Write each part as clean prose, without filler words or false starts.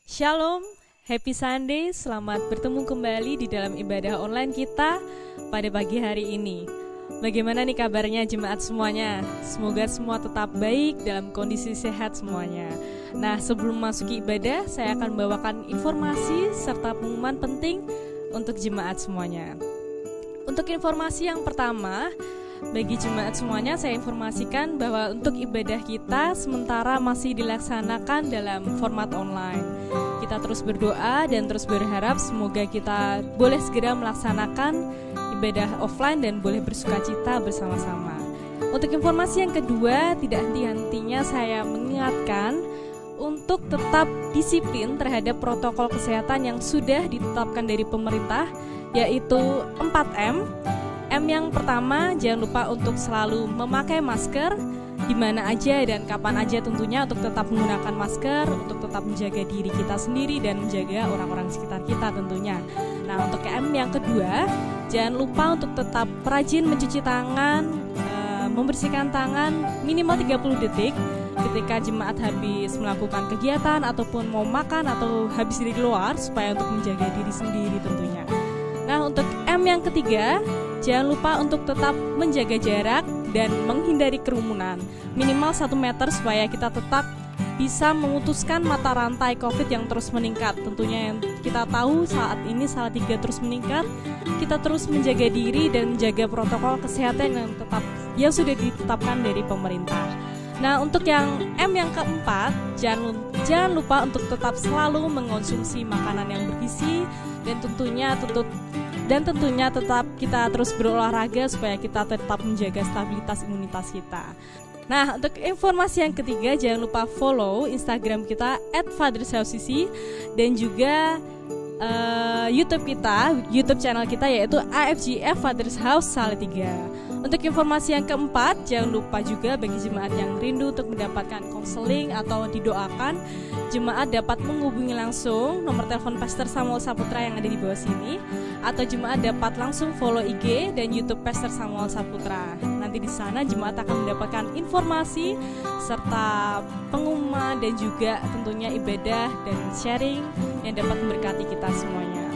Shalom, Happy Sunday, selamat bertemu kembali di dalam ibadah online kita pada pagi hari ini. Bagaimana nih kabarnya jemaat semuanya? Semoga semua tetap baik dalam kondisi sehat semuanya. Nah, sebelum masuki ibadah, saya akan membawakan informasi serta pengumuman penting untuk jemaat semuanya. Untuk informasi yang pertama, bagi jemaat semuanya saya informasikan bahwa untuk ibadah kita sementara masih dilaksanakan dalam format online. Kita terus berdoa dan terus berharap semoga kita boleh segera melaksanakan ibadah offline dan boleh bersukacita bersama-sama. Untuk informasi yang kedua, tidak henti-hentinya saya mengingatkan untuk tetap disiplin terhadap protokol kesehatan yang sudah ditetapkan dari pemerintah, yaitu 4M. M yang pertama, jangan lupa untuk selalu memakai masker di mana aja dan kapan aja tentunya, untuk tetap menggunakan masker, untuk tetap menjaga diri kita sendiri dan menjaga orang-orang sekitar kita tentunya. Nah, untuk M yang kedua, jangan lupa untuk tetap rajin mencuci tangan, membersihkan tangan minimal 30 detik ketika jemaat habis melakukan kegiatan ataupun mau makan atau habis dari luar, supaya untuk menjaga diri sendiri tentunya. Nah, untuk M yang ketiga, jangan lupa untuk tetap menjaga jarak dan menghindari kerumunan minimal 1 meter supaya kita tetap bisa memutuskan mata rantai COVID yang terus meningkat. Tentunya yang kita tahu saat ini Salatiga terus meningkat, kita terus menjaga diri dan menjaga protokol kesehatan yang sudah ditetapkan dari pemerintah. Nah, untuk yang M yang keempat, jangan lupa untuk tetap selalu mengonsumsi makanan yang bergizi dan tentunya tetap kita terus berolahraga supaya kita tetap menjaga stabilitas imunitas kita. Nah, untuk informasi yang ketiga, jangan lupa follow Instagram kita @FathersHouseCC dan juga YouTube channel kita yaitu AFGF Fathers House Salatiga. Untuk informasi yang keempat, jangan lupa juga bagi jemaat yang rindu untuk mendapatkan konseling atau didoakan, jemaat dapat menghubungi langsung nomor telepon Pastor Samuel Saputra yang ada di bawah sini, atau jemaat dapat langsung follow IG dan YouTube Pastor Samuel Saputra. Nanti di sana jemaat akan mendapatkan informasi serta pengumuman dan juga tentunya ibadah dan sharing yang dapat memberkati kita semuanya.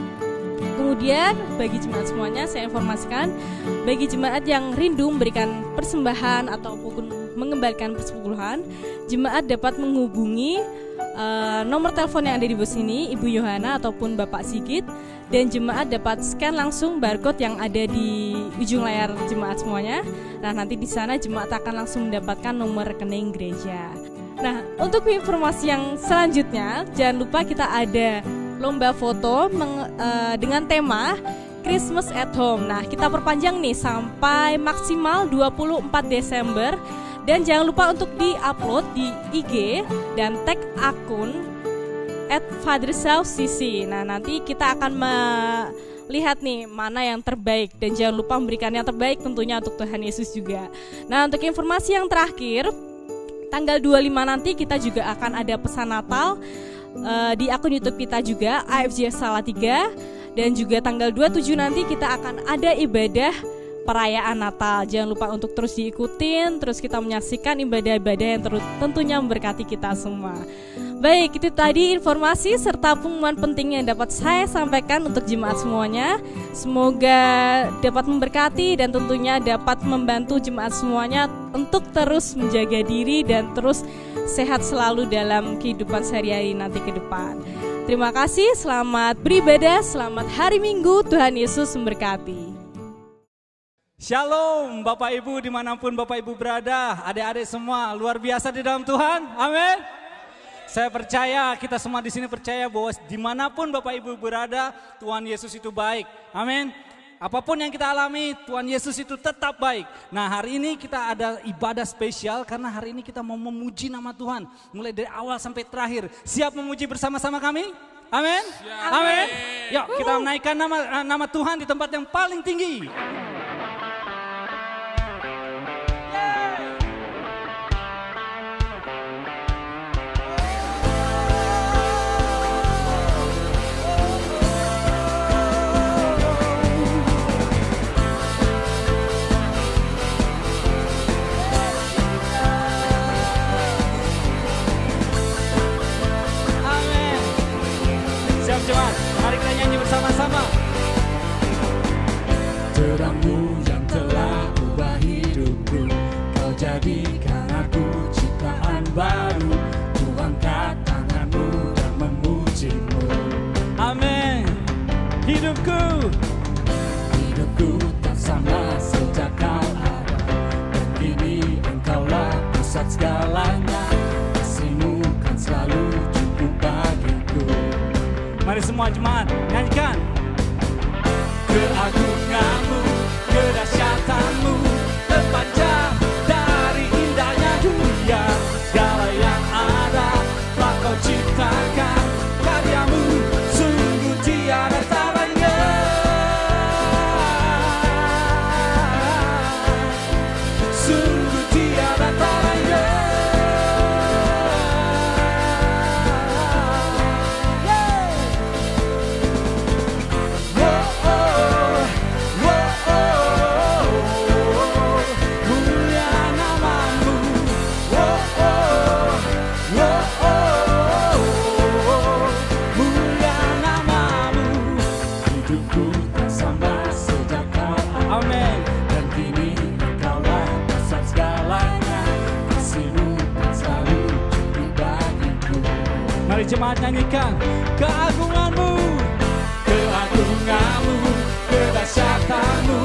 Kemudian bagi jemaat semuanya saya informasikan, bagi jemaat yang rindu memberikan persembahan ataupun mengembalikan persepuluhan, jemaat dapat menghubungi nomor telepon yang ada di bawah sini, Ibu Yohana ataupun Bapak Sigit, dan jemaat dapat scan langsung barcode yang ada di ujung layar jemaat semuanya. Nah, nanti di sana jemaat akan langsung mendapatkan nomor rekening gereja. Nah, untuk informasi yang selanjutnya, jangan lupa kita ada lomba foto dengan tema Christmas at Home. Nah, kita perpanjang nih sampai maksimal 24 Desember. Dan jangan lupa untuk di-upload di IG dan tag akun @FathersHouseCC. Nah, nanti kita akan melihat nih mana yang terbaik. Dan jangan lupa memberikan yang terbaik tentunya untuk Tuhan Yesus juga. Nah, untuk informasi yang terakhir, tanggal 25 nanti kita juga akan ada pesan Natal di akun YouTube kita juga, AFGF Salatiga. Dan juga tanggal 27 nanti kita akan ada ibadah perayaan Natal. Jangan lupa untuk terus diikutin, terus kita menyaksikan ibadah-ibadah yang tentunya memberkati kita semua. Baik, itu tadi informasi serta pengumuman penting yang dapat saya sampaikan untuk jemaat semuanya. Semoga dapat memberkati dan tentunya dapat membantu jemaat semuanya untuk terus menjaga diri dan terus sehat selalu dalam kehidupan sehari-hari nanti ke depan. Terima kasih, selamat beribadah, selamat hari Minggu, Tuhan Yesus memberkati. Shalom Bapak Ibu dimanapun Bapak Ibu berada, adik-adik semua luar biasa di dalam Tuhan, amin. Saya percaya, kita semua di sini percaya bahwa dimanapun Bapak Ibu berada, Tuhan Yesus itu baik, amin. Apapun yang kita alami, Tuhan Yesus itu tetap baik. Nah, hari ini kita ada ibadah spesial karena hari ini kita mau memuji nama Tuhan, mulai dari awal sampai terakhir. Siap memuji bersama-sama kami? Amin. Amin. Yuk kita menaikkan nama Tuhan di tempat yang paling tinggi. terang-Mu yang telah ubah hidupku. Kau jadikan aku ciptaan baru. Ku angkat tangan-Mu dan memuji-Mu. Amin. Hidupku tak sama sejak Kau ada, dan kini Engkaulah pusat segalanya. Kasih-Mu kan selalu cukup bagiku. Mari semua jemaat nyanyikan. Keagungan-Mu, kedahsyatan-Mu terpancar dari indahnya dunia. Segala yang ada telah Kau ciptakan, karya-Mu sungguh tiada taranya. Sungguh tiada taranya. Mulia nama-Mu. Mulia nama-Mu. Hidupku tak sama sejak Kau ada. Amin. Dan kini Engkaulah pusat segalanya. Kasih-Mu kan selalu cukup bagiku. Mari jemaat nyanyikan. Keagungan-Mu, Keagungan-Mu, kedahsyatan-Mu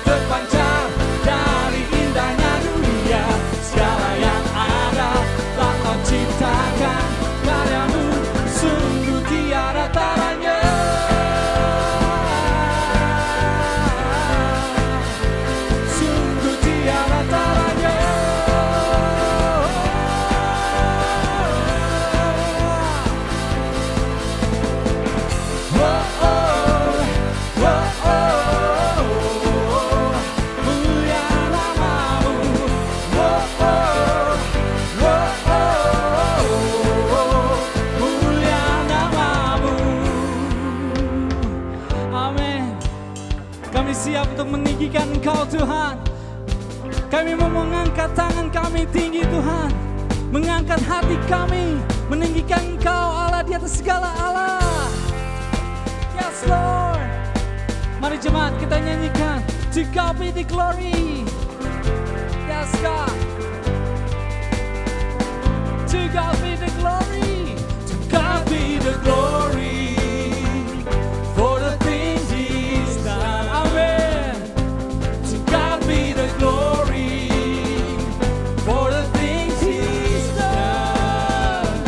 terpancar dari indahnya dunia. Segala yang ada telah Kau ciptakan, karya-Mu sungguh tiada taranya. Sungguh tiada taranya. Mulia nama-Mu. Mulia nama-Mu. amin. Kami siap untuk meninggikan Engkau Tuhan. Kami mau mengangkat tangan kami tinggi Tuhan. Mengangkat hati kami, meninggikan Engkau Allah di atas segala Allah. Yes Lord. Mari jemaat kita nyanyikan. To God be the glory. Yes God. To God be the glory. To God be the glory for the things He's done. Amen. To God be the glory for the things He's done.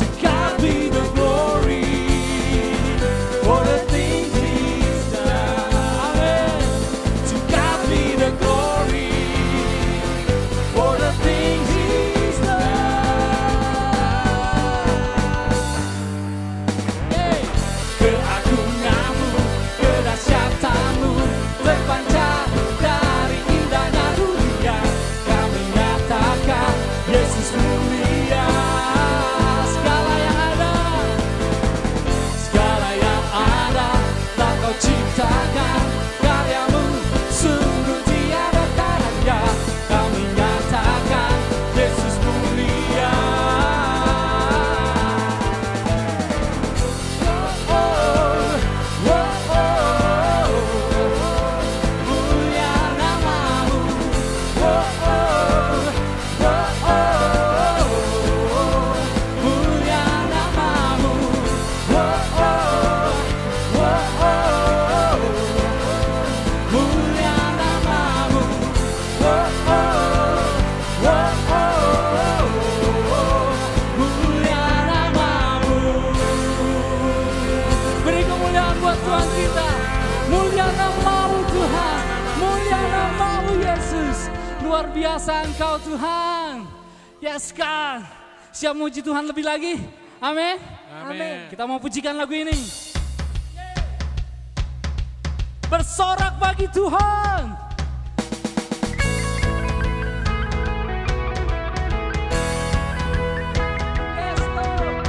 To God be the glory for the things He's done. Amen. To God be the glory for the things He's done. Hey. Keagungan-Mu, kedahsyatan-Mu terpancar dari indahnya dunia. Kami nyatakan Yesus mulia. Segala yang ada telah Kau ciptakan, karya-Mu sungguh tiada taranya. Kami nyatakan Yesus mulia. Mulia nama-Mu. Mulia nama-Mu. Mulia nama-Mu. Mulia nama-Mu. Beri kemuliaan buat Tuhan kita. Mulia nama-Mu Tuhan. Mulia nama-Mu Yesus. Luar biasa Engkau Tuhan. Yes God. Siap muji Tuhan lebih lagi? Amin. Amin. Kita mau pujikan lagu ini. Bersorak bagi Tuhan. Yes, Lord.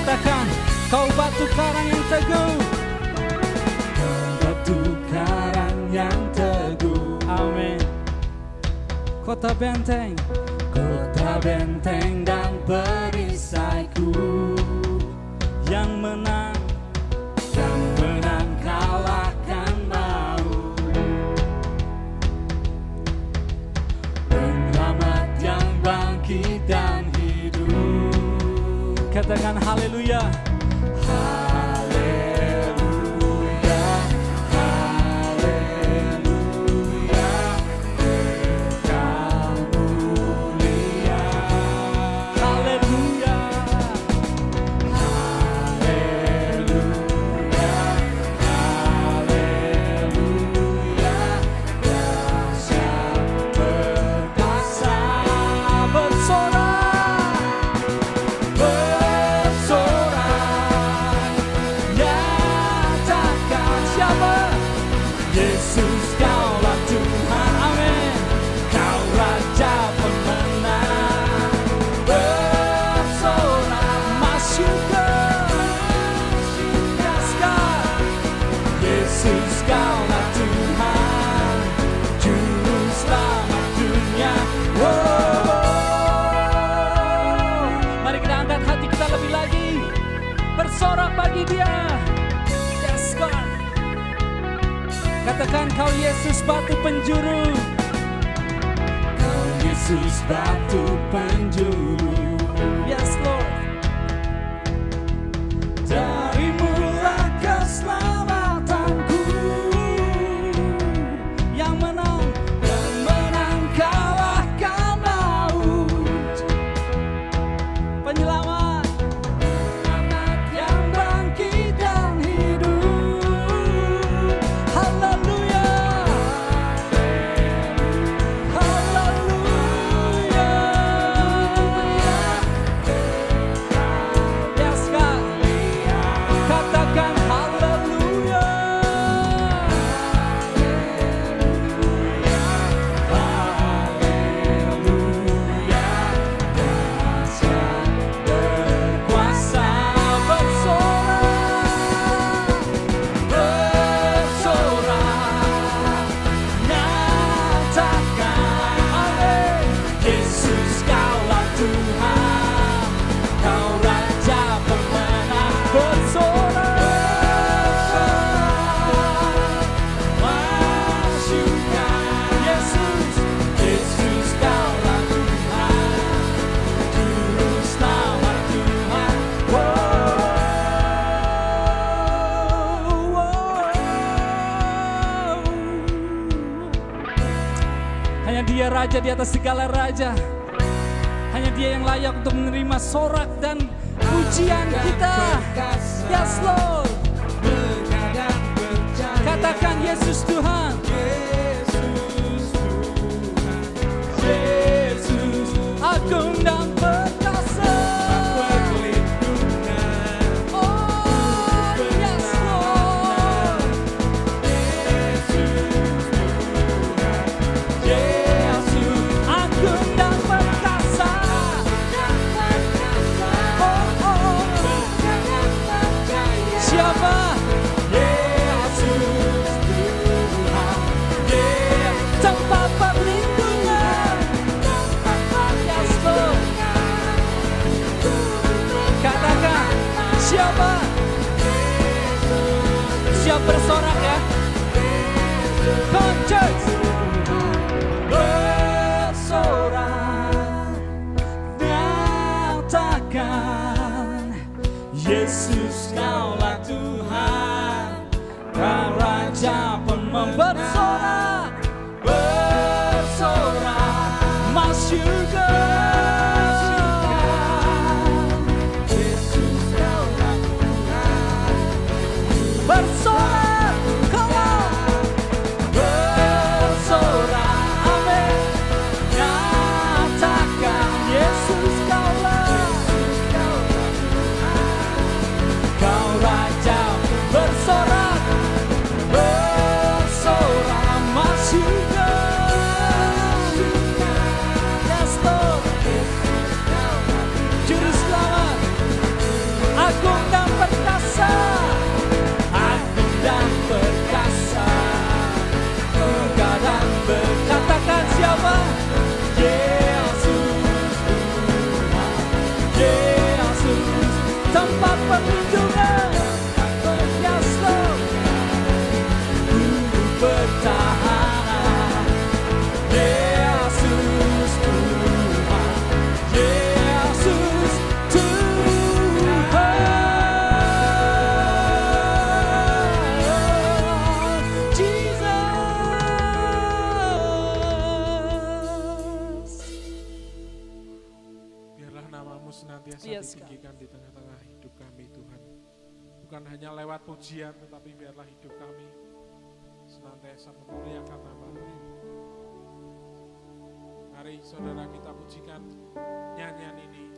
Katakan, kau batu karang yang teguh. Batu karang kota benteng, kota benteng dan perisaiku, yang menang kalahkan maut, penyelamat yang bangkit dan hidup. Katakan haleluya. Haleluya, haleluya, Engkau mulia. Haleluya. Haleluya, haleluya, dahsyat perkasa. Bersorak, nyatakan siapa? Yesus kaulah Tuhan, amin. Kau Raja pemenang. Bersorak, masyukur, Yesus kaulah Tuhan, Juru Selamat dunia. Mari kita angkat hati kita lebih lagi, bersorak bagi Dia. Yes God. Katakan kau Yesus batu penjuru. Kau Yesus batu penjuru, Yes Lord. Darimulah keselamatanku, yang menang kalahkan maut, penyelamat yang bangkit dan hidup. Haleluya, haleluya. Yes God. Katakan haleluya. Berkuasa, bersorak, nyatakan, amin. Yesus kaulah Tuhan, kau Raja pemenang. Bersorak, masyukur, Yesus, Yesus kaulah Tuhan, Juru Selamat Tuhan. Hanya Dia Raja di atas segala raja. Hanya Dia yang layak untuk menerima sorak dan pujian kita. Yes Lord. Katakan Yesus Tuhan. Yesus agung dan perkasa. Oh yes Lord. Yesus agung dan perkasa. Siapa? Yesus Tuhan, tempat perlindungan. Yes Lord. Katakan siapa? Siap bersorak ya. Come on, church. Bersorak, nyatakan Yesus kaulah Tuhan, kau Raja pemenang. Bersorak, bersorak, masyukur, Yesus kaulah Tuhan. Bersorak, come on. Bersorak, amin. Nyatakan Yesus kaulah, kau Raja. Bersorak, bersorak, tempat perlindungan. Yes Lord, untuk bertahan. Yesus Tuhan, Yesus Tuhan, Jesus. Biarlah namamu senantiasa Yes, ditinggikan di tengah-tengah hidup kami Tuhan. Bukan hanya lewat pujian, tetapi biarlah hidup kami senantiasa memuliakan namamu. Mari saudara kita pujikan nyanyian ini.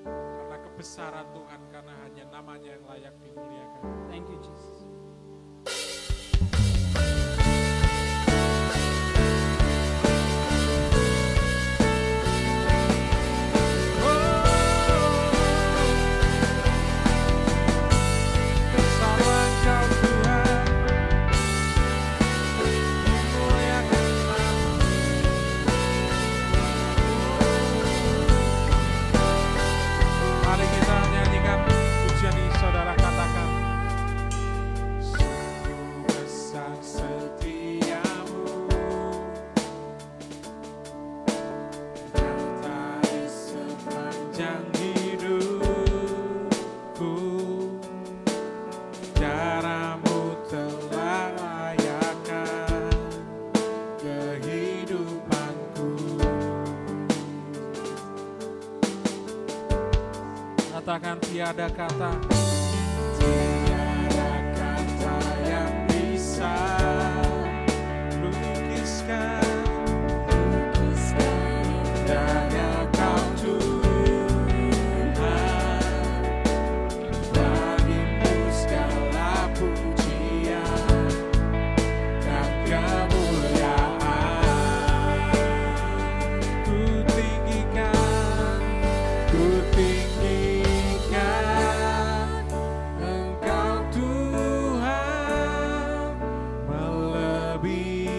Karena kebesaran Tuhan, karena hanya namanya yang layak dimuliakan. Thank you Jesus. Mari kita nyanyikan pujian ini, saudara katakan. Sungguh besar setiamu, nyata sepanjang hidupku. Darahmu telah layakkan kehidupanku. Katakan tiada kata yang bisa lukiskan indahnya Kau Tuhan. Bagimu segala pujian dan kemuliaan. Ku tinggikan Engkau Tuhan, melebihi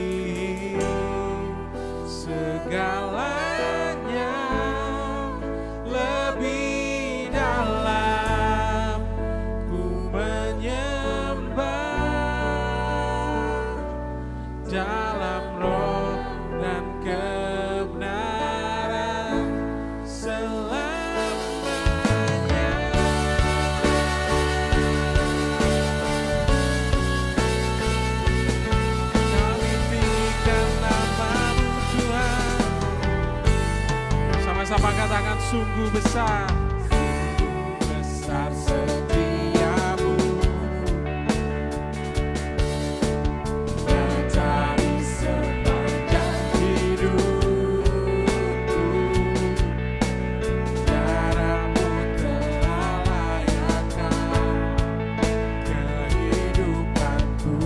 segalanya, lebih dalam ku menyembah dalam roh dan kebenaran selamanya. Kami tinggikan namamu Tuhan. Sama-sama katakan sungguh besar. Sungguh besar setiamu, nyata di sepanjang hidupku. Darahmu telah layakkan kehidupanku.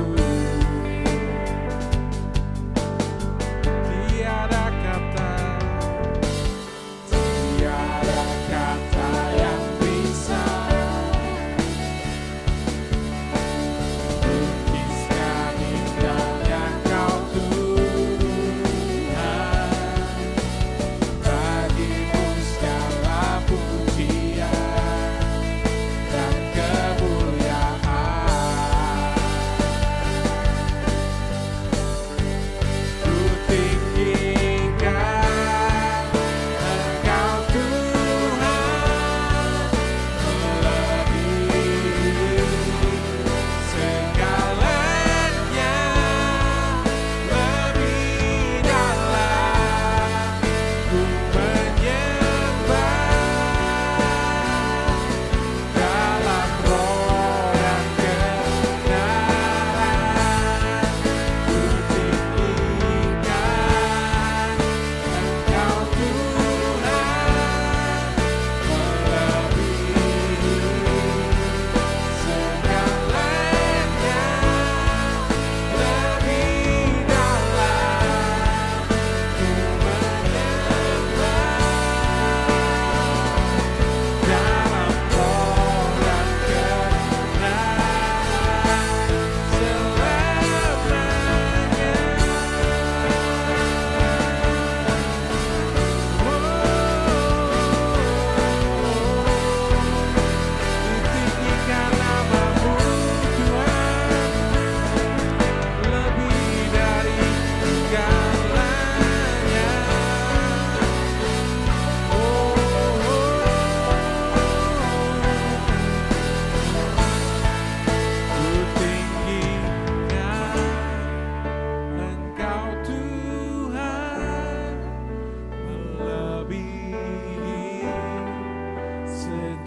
Tiada kata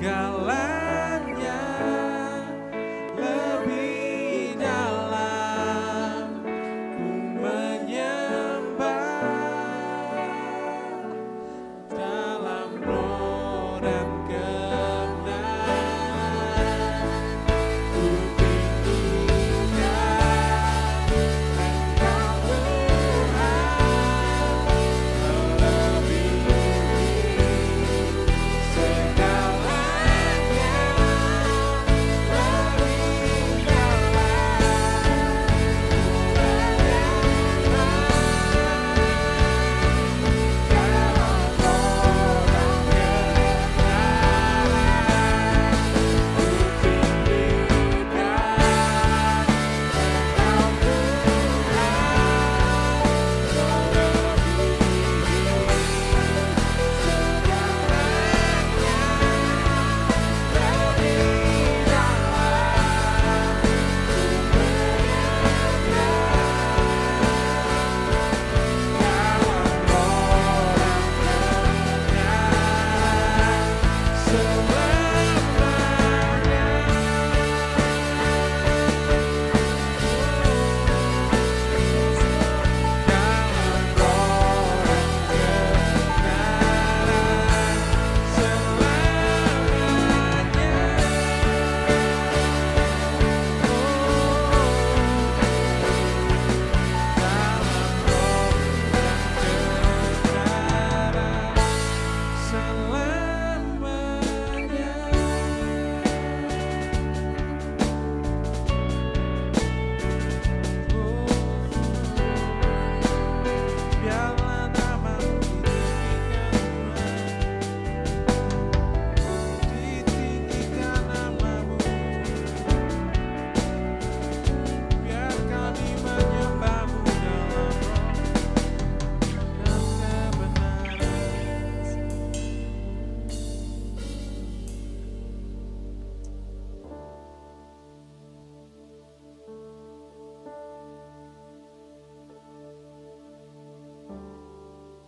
segalanya lebih dalam ku menyembah dalam roh dan kebenaran ku tinggikan Engkau Tuhan melebihi segalanya lebih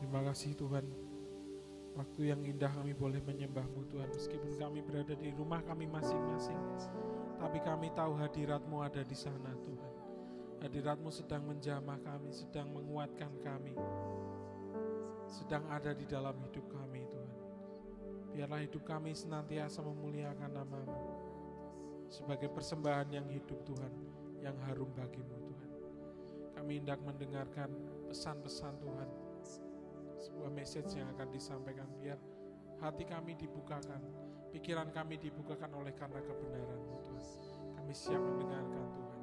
Terima kasih Tuhan, waktu yang indah kami boleh menyembah-Mu Tuhan, meskipun kami berada di rumah kami masing-masing, tapi kami tahu hadirat-Mu ada di sana Tuhan. Hadirat-Mu sedang menjamah kami, sedang menguatkan kami, sedang ada di dalam hidup kami Tuhan. Biarlah hidup kami senantiasa memuliakan nama-Mu sebagai persembahan yang hidup Tuhan, yang harum bagi-Mu Tuhan. Kami hendak mendengarkan pesan-pesan Tuhan, sebuah message yang akan disampaikan, biar hati kami dibukakan, pikiran kami dibukakan oleh karena kebenaran-Mu Tuhan. Kami siap mendengarkan Tuhan.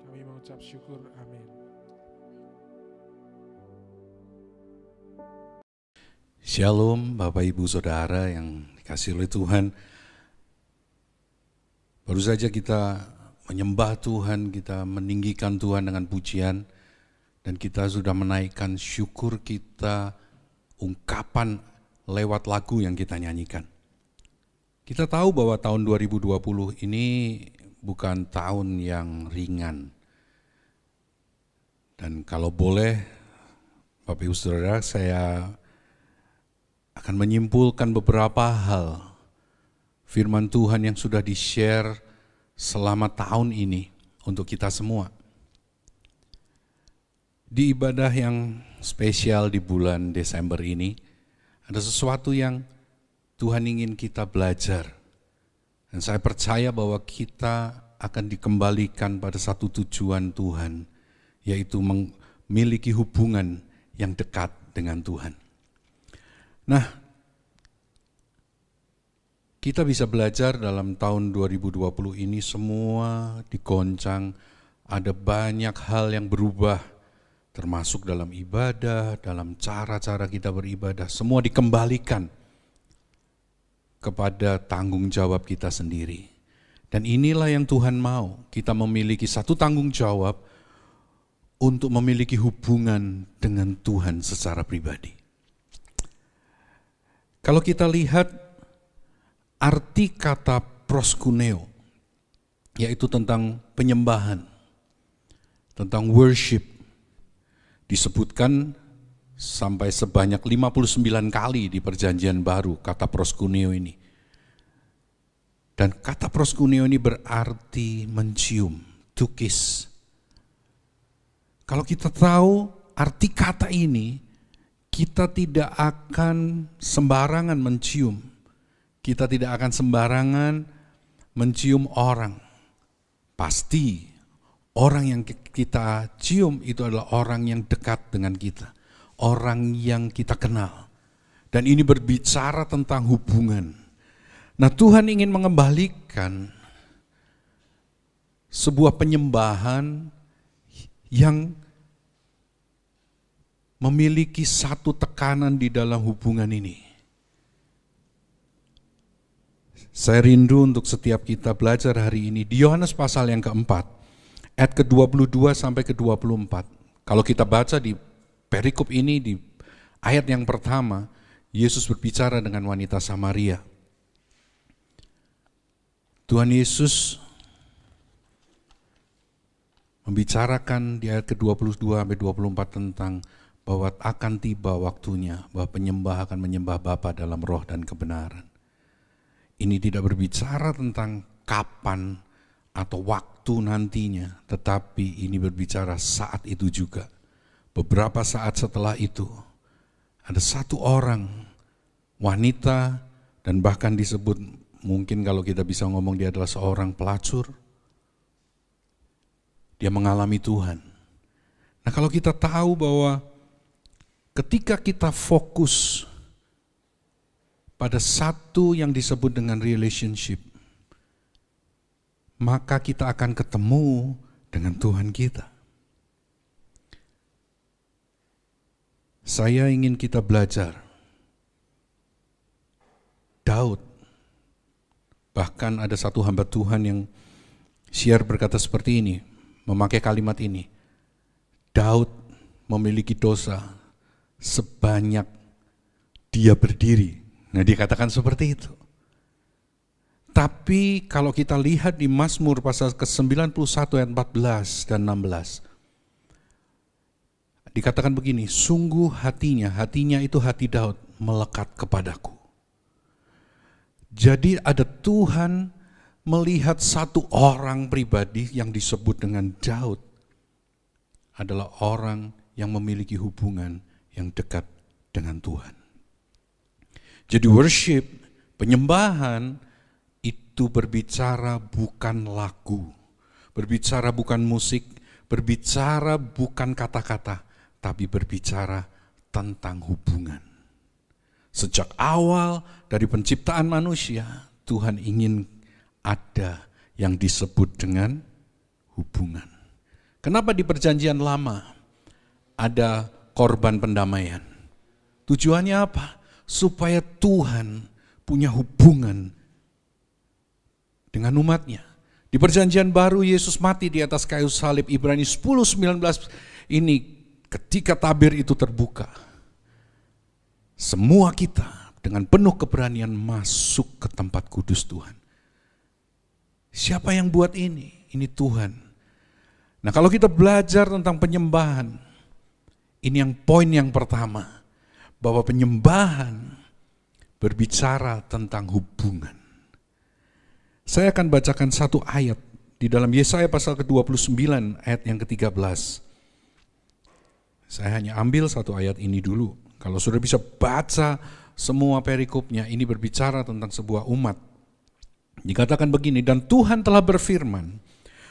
Kami mengucap syukur, amin. Shalom Bapak Ibu Saudara yang dikasihi oleh Tuhan. Baru saja kita menyembah Tuhan, kita meninggikan Tuhan dengan pujian, dan kita sudah menaikkan syukur kita, ungkapan lewat lagu yang kita nyanyikan. Kita tahu bahwa tahun 2020 ini bukan tahun yang ringan. Dan kalau boleh, Bapak Ibu Saudara, saya akan menyimpulkan beberapa hal firman Tuhan yang sudah di-share selama tahun ini untuk kita semua. Di ibadah yang spesial di bulan Desember ini, ada sesuatu yang Tuhan ingin kita belajar. Dan saya percaya bahwa kita akan dikembalikan pada satu tujuan Tuhan, yaitu memiliki hubungan yang dekat dengan Tuhan. Nah, kita bisa belajar dalam tahun 2020 ini semua digoncang, ada banyak hal yang berubah, termasuk dalam ibadah, dalam cara-cara kita beribadah, semua dikembalikan kepada tanggung jawab kita sendiri. Dan inilah yang Tuhan mau, kita memiliki satu tanggung jawab untuk memiliki hubungan dengan Tuhan secara pribadi. Kalau kita lihat arti kata proskuneo, yaitu tentang penyembahan, tentang worship, disebutkan sampai sebanyak 59 kali di perjanjian baru kata proskuneo ini. Dan kata proskuneo ini berarti mencium, to kiss. Kalau kita tahu arti kata ini, kita tidak akan sembarangan mencium. Kita tidak akan sembarangan mencium orang. Pasti orang yang kita cium itu adalah orang yang dekat dengan kita. Orang yang kita kenal. Dan ini berbicara tentang hubungan. Nah, Tuhan ingin mengembalikan sebuah penyembahan yang memiliki satu tekanan di dalam hubungan ini. Saya rindu untuk setiap kita belajar hari ini di Yohanes pasal yang keempat, ayat ke-22 sampai ke-24. Kalau kita baca di perikop ini, di ayat yang pertama, Yesus berbicara dengan wanita Samaria. Tuhan Yesus membicarakan di ayat ke-22 sampai 24 tentang bahwa akan tiba waktunya bahwa penyembah akan menyembah Bapa dalam roh dan kebenaran. Ini tidak berbicara tentang kapan atau waktu nantinya, tetapi ini berbicara saat itu juga. Beberapa saat setelah itu, ada satu orang, wanita, dan bahkan disebut, mungkin kalau kita bisa ngomong dia adalah seorang pelacur, dia mengalami Tuhan. Nah, kalau kita tahu bahwa ketika kita fokus pada satu yang disebut dengan relationship, maka kita akan ketemu dengan Tuhan kita. Saya ingin kita belajar. Daud, bahkan ada satu hamba Tuhan yang share berkata seperti ini, memakai kalimat ini, Daud memiliki dosa sebanyak dia berdiri. Nah, dikatakan seperti itu. Tapi kalau kita lihat di Mazmur pasal ke-91 ayat 14 dan 16, dikatakan begini, sungguh hatinya itu hati Daud melekat kepadaku. Jadi ada Tuhan melihat satu orang pribadi yang disebut dengan Daud adalah orang yang memiliki hubungan yang dekat dengan Tuhan. Jadi worship, penyembahan itu berbicara bukan lagu, berbicara bukan musik, berbicara bukan kata-kata, tapi berbicara tentang hubungan. Sejak awal dari penciptaan manusia, Tuhan ingin ada yang disebut dengan hubungan. Kenapa di perjanjian lama ada korban pendamaian? Tujuannya apa? Supaya Tuhan punya hubungan dengan umatnya. Di perjanjian baru Yesus mati di atas kayu salib, Ibrani 10:19 ini ketika tabir itu terbuka. Semua kita dengan penuh keberanian masuk ke tempat kudus Tuhan. Siapa yang buat ini? Ini Tuhan. Nah, kalau kita belajar tentang penyembahan, ini yang poin yang pertama. Bahwa penyembahan berbicara tentang hubungan. Saya akan bacakan satu ayat di dalam Yesaya pasal ke-29 ayat yang ke-13. Saya hanya ambil satu ayat ini dulu. Kalau sudah bisa baca semua perikopnya, ini berbicara tentang sebuah umat. Dikatakan begini, dan Tuhan telah berfirman,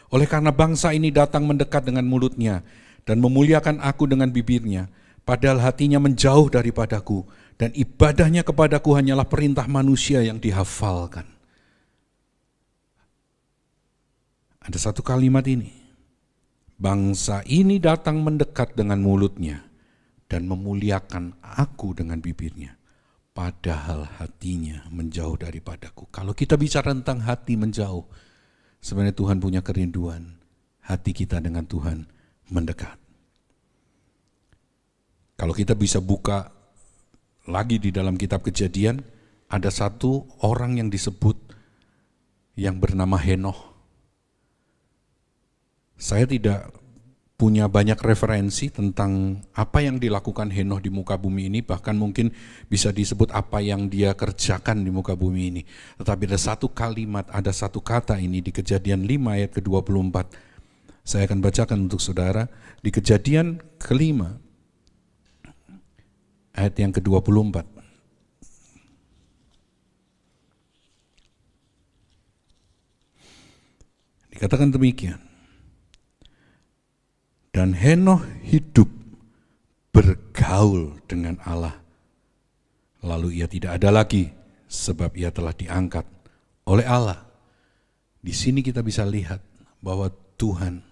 oleh karena bangsa ini datang mendekat dengan mulutnya dan memuliakan aku dengan bibirnya, padahal hatinya menjauh daripadaku, dan ibadahnya kepadaku hanyalah perintah manusia yang dihafalkan. Ada satu kalimat ini. Bangsa ini datang mendekat dengan mulutnya, dan memuliakan aku dengan bibirnya, padahal hatinya menjauh daripadaku. Kalau kita bicara tentang hati menjauh, sebenarnya Tuhan punya kerinduan, hati kita dengan Tuhan mendekat. Kalau kita bisa buka lagi di dalam kitab Kejadian, ada satu orang yang disebut yang bernama Henoh. Saya tidak punya banyak referensi tentang apa yang dilakukan Henoh di muka bumi ini, bahkan mungkin bisa disebut apa yang dia kerjakan di muka bumi ini. Tetapi ada satu kalimat, ada satu kata ini di Kejadian 5 ayat ke-24. Saya akan bacakan untuk saudara. Di Kejadian ke-5 ayat yang ke-24. Dikatakan demikian. Dan Henoh hidup bergaul dengan Allah. Lalu ia tidak ada lagi sebab ia telah diangkat oleh Allah. Di sini kita bisa lihat bahwa Tuhan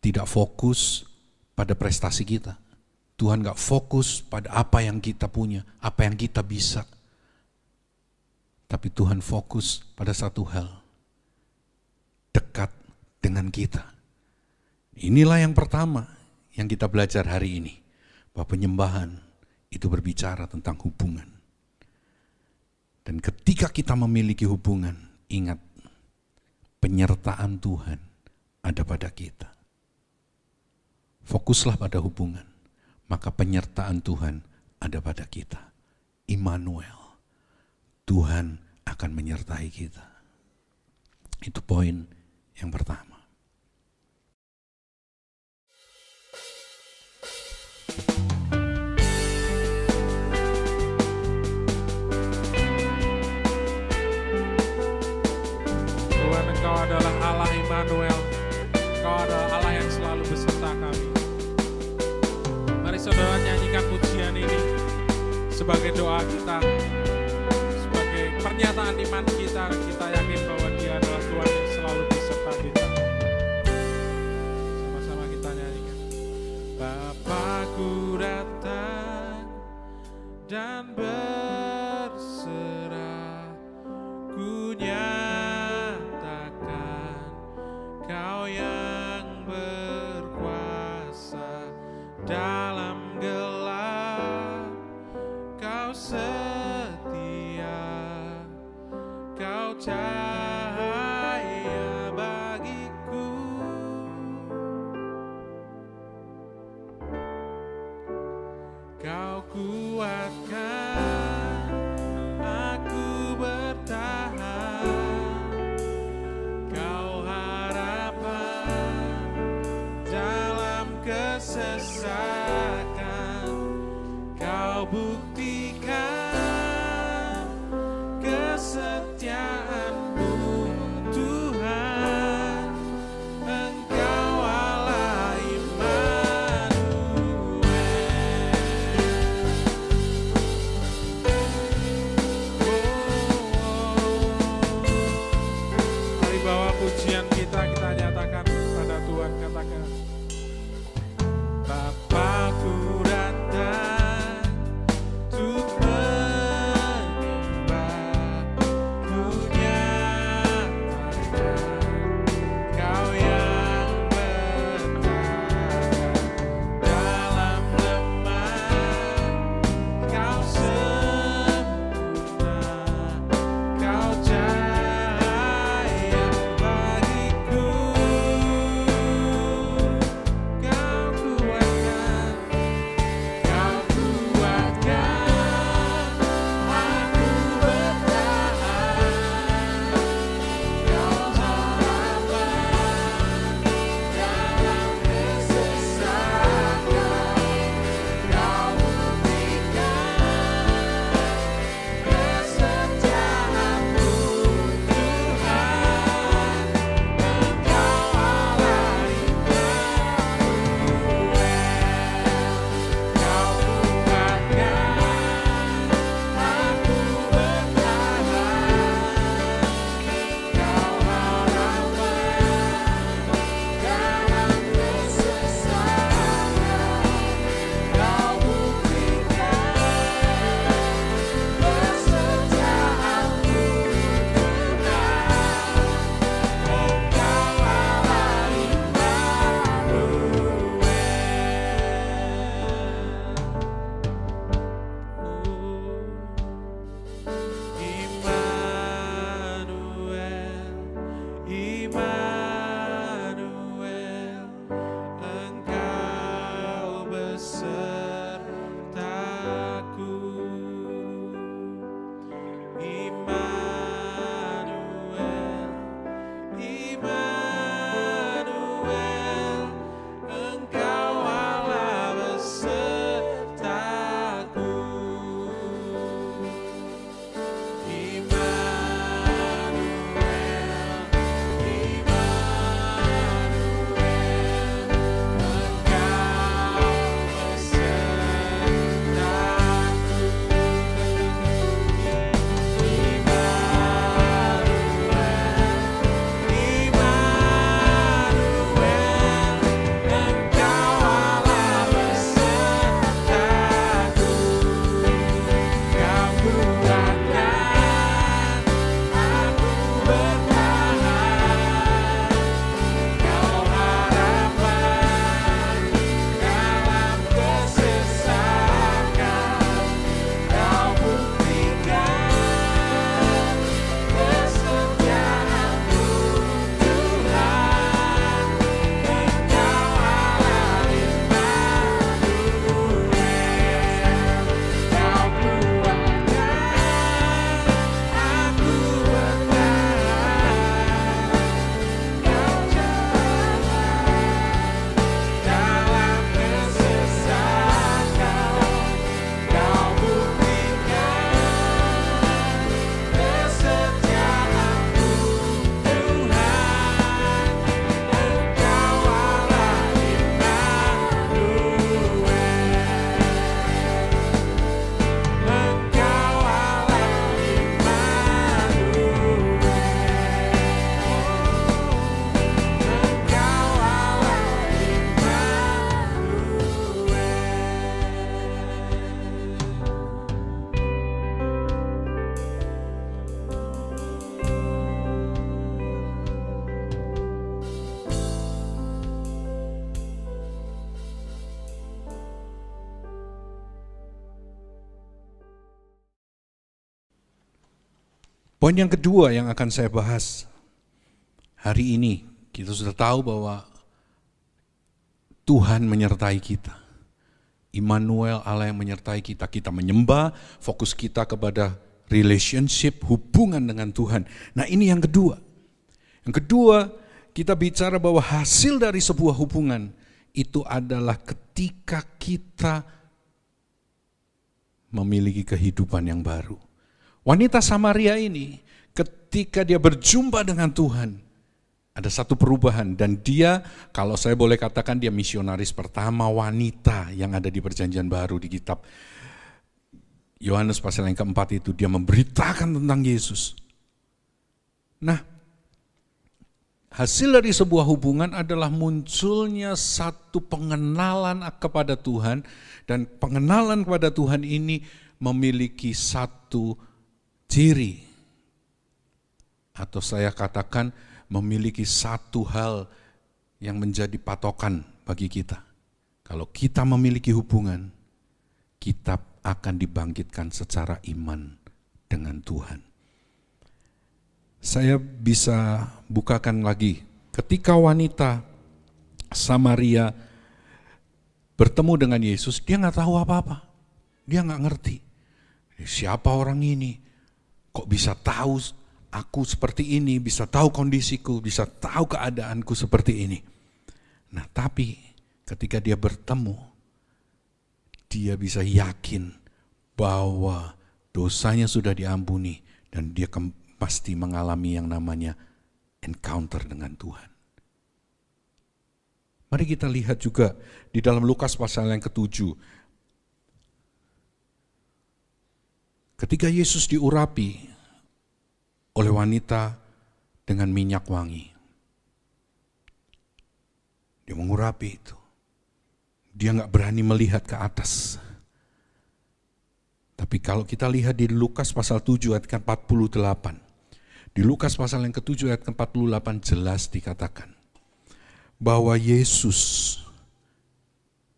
tidak fokus pada prestasi kita. Tuhan gak fokus pada apa yang kita punya, apa yang kita bisa. Tapi Tuhan fokus pada satu hal, dekat dengan kita. Inilah yang pertama yang kita belajar hari ini, bahwa penyembahan itu berbicara tentang hubungan. Dan ketika kita memiliki hubungan, ingat, penyertaan Tuhan ada pada kita. Fokuslah pada hubungan, maka penyertaan Tuhan ada pada kita. Immanuel, Tuhan akan menyertai kita. Itu poin yang pertama. Tuhan, Engkau adalah Allah Immanuel. Engkau adalah Allah yang selalu beserta kami. Mari saudara nyanyikan pujian ini sebagai doa kita, sebagai pernyataan iman kita. Kita yakin bahwa Dia adalah Tuhan yang selalu beserta kita. Sama-sama kita nyanyikan. Bapakku datang dan berserah, ku nyatakan Kau yang berkuasa dalam gelap. Kau setia, Kau cahaya bagiku. Kau kuatkan aku bertahan. Poin yang kedua yang akan saya bahas hari ini, kita sudah tahu bahwa Tuhan menyertai kita. Immanuel, Allah yang menyertai kita. Kita menyembah, fokus kita kepada relationship, hubungan dengan Tuhan. Nah, ini yang kedua. Yang kedua, kita bicara bahwa hasil dari sebuah hubungan itu adalah ketika kita memiliki kehidupan yang baru. Wanita Samaria ini ketika dia berjumpa dengan Tuhan, ada satu perubahan, dan dia, kalau saya boleh katakan, dia misionaris pertama wanita yang ada di Perjanjian Baru di kitab Yohanes pasal yang keempat itu. Dia memberitakan tentang Yesus. Nah, hasil dari sebuah hubungan adalah munculnya satu pengenalan kepada Tuhan, dan pengenalan kepada Tuhan ini memiliki satu ciri, atau saya katakan memiliki satu hal yang menjadi patokan bagi kita. Kalau kita memiliki hubungan, kita akan dibangkitkan secara iman dengan Tuhan. Saya bisa bukakan lagi. Ketika wanita Samaria bertemu dengan Yesus, dia nggak tahu apa-apa. Dia nggak ngerti. Siapa orang ini? Kok bisa tahu aku seperti ini, bisa tahu kondisiku, bisa tahu keadaanku seperti ini. Nah, tapi ketika dia bertemu, dia bisa yakin bahwa dosanya sudah diampuni dan dia pasti mengalami yang namanya encounter dengan Tuhan. Mari kita lihat juga di dalam Lukas pasal yang ke-7. Ketika Yesus diurapi oleh wanita dengan minyak wangi. Dia mengurapi itu. Dia nggak berani melihat ke atas. Tapi kalau kita lihat di Lukas pasal 7 ayat 48. Di Lukas pasal yang ke-7 ayat 48 jelas dikatakan bahwa Yesus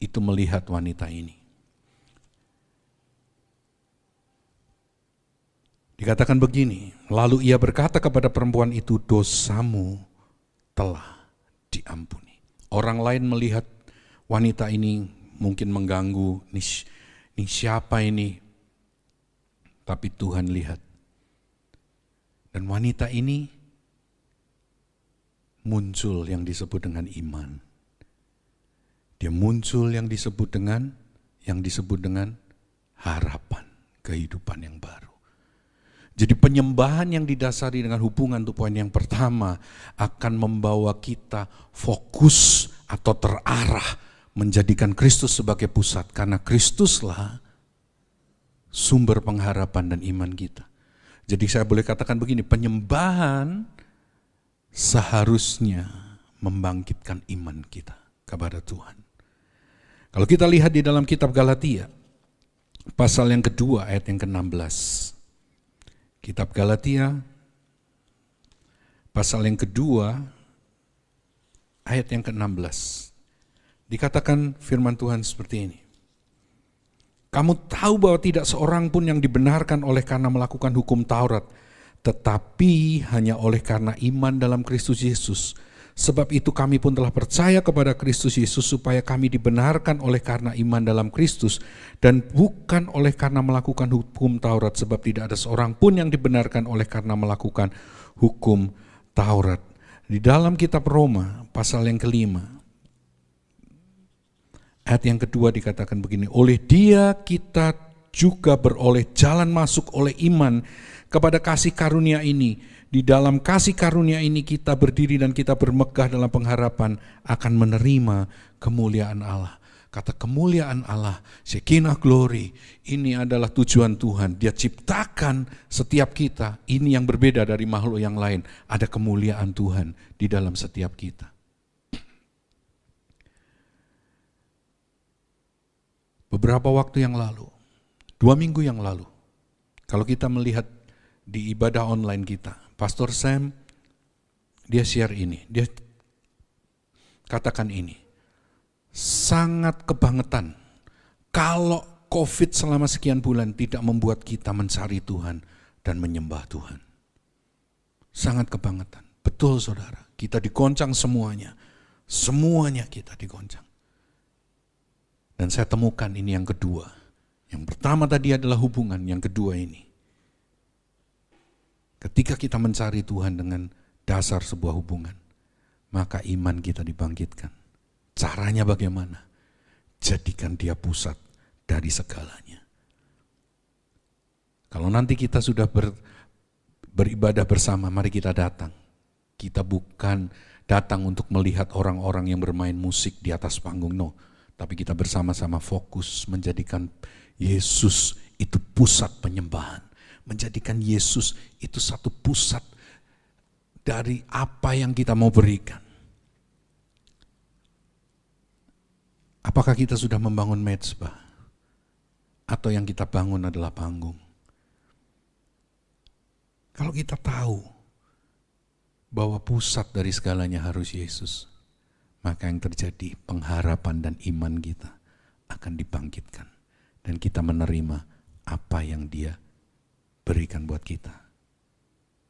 itu melihat wanita ini. Dikatakan begini, lalu ia berkata kepada perempuan itu, dosamu telah diampuni. Orang lain melihat wanita ini mungkin mengganggu, ini siapa ini? Tapi Tuhan lihat. Dan wanita ini muncul yang disebut dengan iman. Dia muncul yang disebut dengan harapan kehidupan yang baru. Jadi penyembahan yang didasari dengan hubungan, itu poin yang pertama, akan membawa kita fokus atau terarah menjadikan Kristus sebagai pusat. Karena Kristuslah sumber pengharapan dan iman kita. Jadi saya boleh katakan begini, penyembahan seharusnya membangkitkan iman kita kepada Tuhan. Kalau kita lihat di dalam kitab Galatia, pasal yang kedua ayat yang ke-16. Kitab Galatia, pasal yang kedua, ayat yang ke-16. Dikatakan firman Tuhan seperti ini. Kamu tahu bahwa tidak seorang pun yang dibenarkan oleh karena melakukan hukum Taurat, tetapi hanya oleh karena iman dalam Kristus Yesus. Sebab itu kami pun telah percaya kepada Kristus Yesus supaya kami dibenarkan oleh karena iman dalam Kristus dan bukan oleh karena melakukan hukum Taurat, sebab tidak ada seorang pun yang dibenarkan oleh karena melakukan hukum Taurat. Di dalam kitab Roma pasal yang ke-5 ayat yang kedua dikatakan begini, oleh Dia kita juga beroleh jalan masuk oleh iman kepada kasih karunia ini. Di dalam kasih karunia ini kita berdiri dan kita bermegah dalam pengharapan akan menerima kemuliaan Allah. Kata kemuliaan Allah, Shekinah glory, ini adalah tujuan Tuhan. Dia ciptakan setiap kita, ini yang berbeda dari makhluk yang lain. Ada kemuliaan Tuhan di dalam setiap kita. Beberapa waktu yang lalu, 2 minggu yang lalu, kalau kita melihat di ibadah online kita, Pastor Sam, dia share ini, dia katakan ini, sangat kebangetan kalau COVID selama sekian bulan tidak membuat kita mencari Tuhan dan menyembah Tuhan. Sangat kebangetan. Betul saudara, kita digoncang semuanya. Semuanya kita digoncang. Dan saya temukan ini yang kedua. Yang pertama tadi adalah hubungan, yang kedua ini. Ketika kita mencari Tuhan dengan dasar sebuah hubungan, maka iman kita dibangkitkan. Caranya bagaimana? Jadikan dia pusat dari segalanya. Kalau nanti kita sudah beribadah bersama, mari kita datang. Kita bukan datang untuk melihat orang-orang yang bermain musik di atas panggung, no. Tapi kita bersama-sama fokus menjadikan Yesus itu pusat penyembahan. Menjadikan Yesus itu satu pusat dari apa yang kita mau berikan. Apakah kita sudah membangun mezbah? Atau yang kita bangun adalah panggung? Kalau kita tahu bahwa pusat dari segalanya harus Yesus, maka yang terjadi pengharapan dan iman kita akan dibangkitkan. Dan kita menerima apa yang Dia berikan buat kita.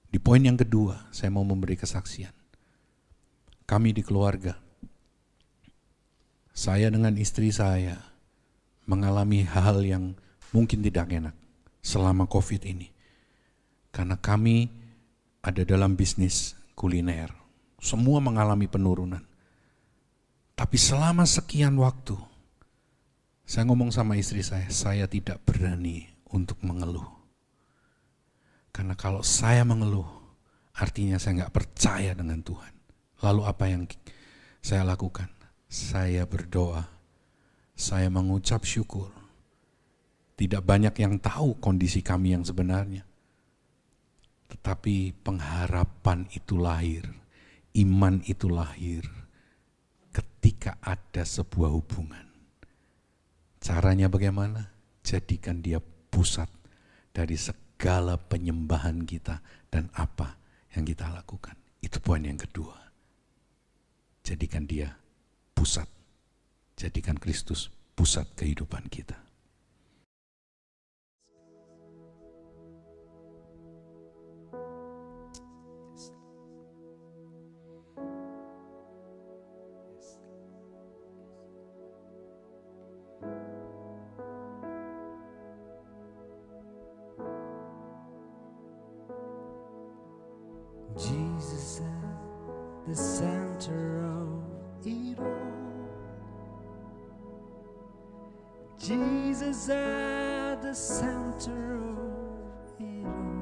Di poin yang kedua, saya mau memberi kesaksian. Kami di keluarga, saya dengan istri saya mengalami hal yang mungkin tidak enak selama COVID ini. Karena kami ada dalam bisnis kuliner, semua mengalami penurunan. Tapi selama sekian waktu, saya ngomong sama istri saya tidak berani untuk mengeluh. Karena kalau saya mengeluh, artinya saya gak percaya dengan Tuhan. Lalu apa yang saya lakukan? Saya berdoa, saya mengucap syukur. Tidak banyak yang tahu kondisi kami yang sebenarnya. Tetapi pengharapan itu lahir, iman itu lahir ketika ada sebuah hubungan. Caranya bagaimana? Jadikan dia pusat dari segala penyembahan kita dan apa yang kita lakukan. Itu poin yang kedua. Jadikan dia pusat. Jadikan Kristus pusat kehidupan kita. Jesus at the center of it all. Jesus at the center of it all.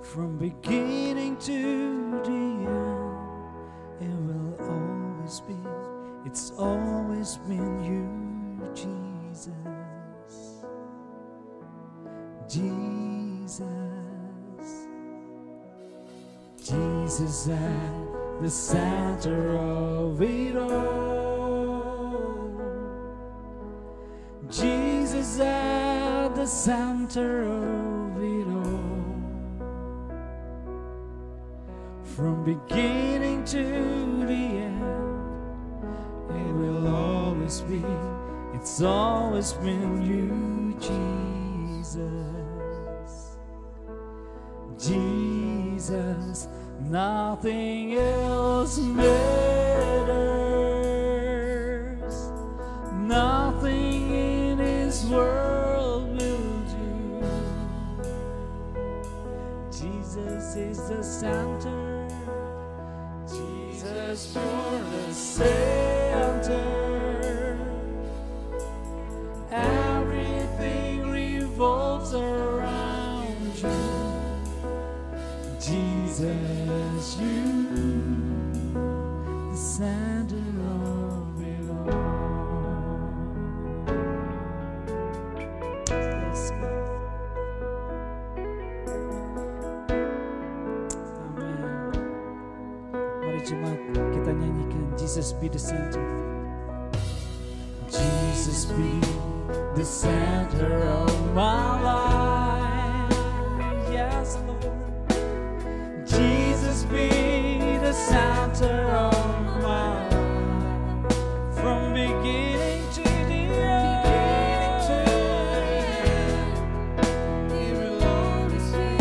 From beginning to the end, it will always be, it's always been you, Jesus. Jesus. Jesus at the center of it all. Jesus at the center of it all. From beginning to the end, it will always be, it's always been you, Jesus. Jesus, nothing else matters. Nothing in this world will do. Jesus is the center. Jesus, you're the center. Everything revolves around you. Jesus, you, the center of it all. Yes, God. Amen. Mari jemaat kita nyanyikan Jesus be the center. Jesus be the center of my life. Yes, Lord. Jesus be the center of my life. From beginning to the end, it will always be,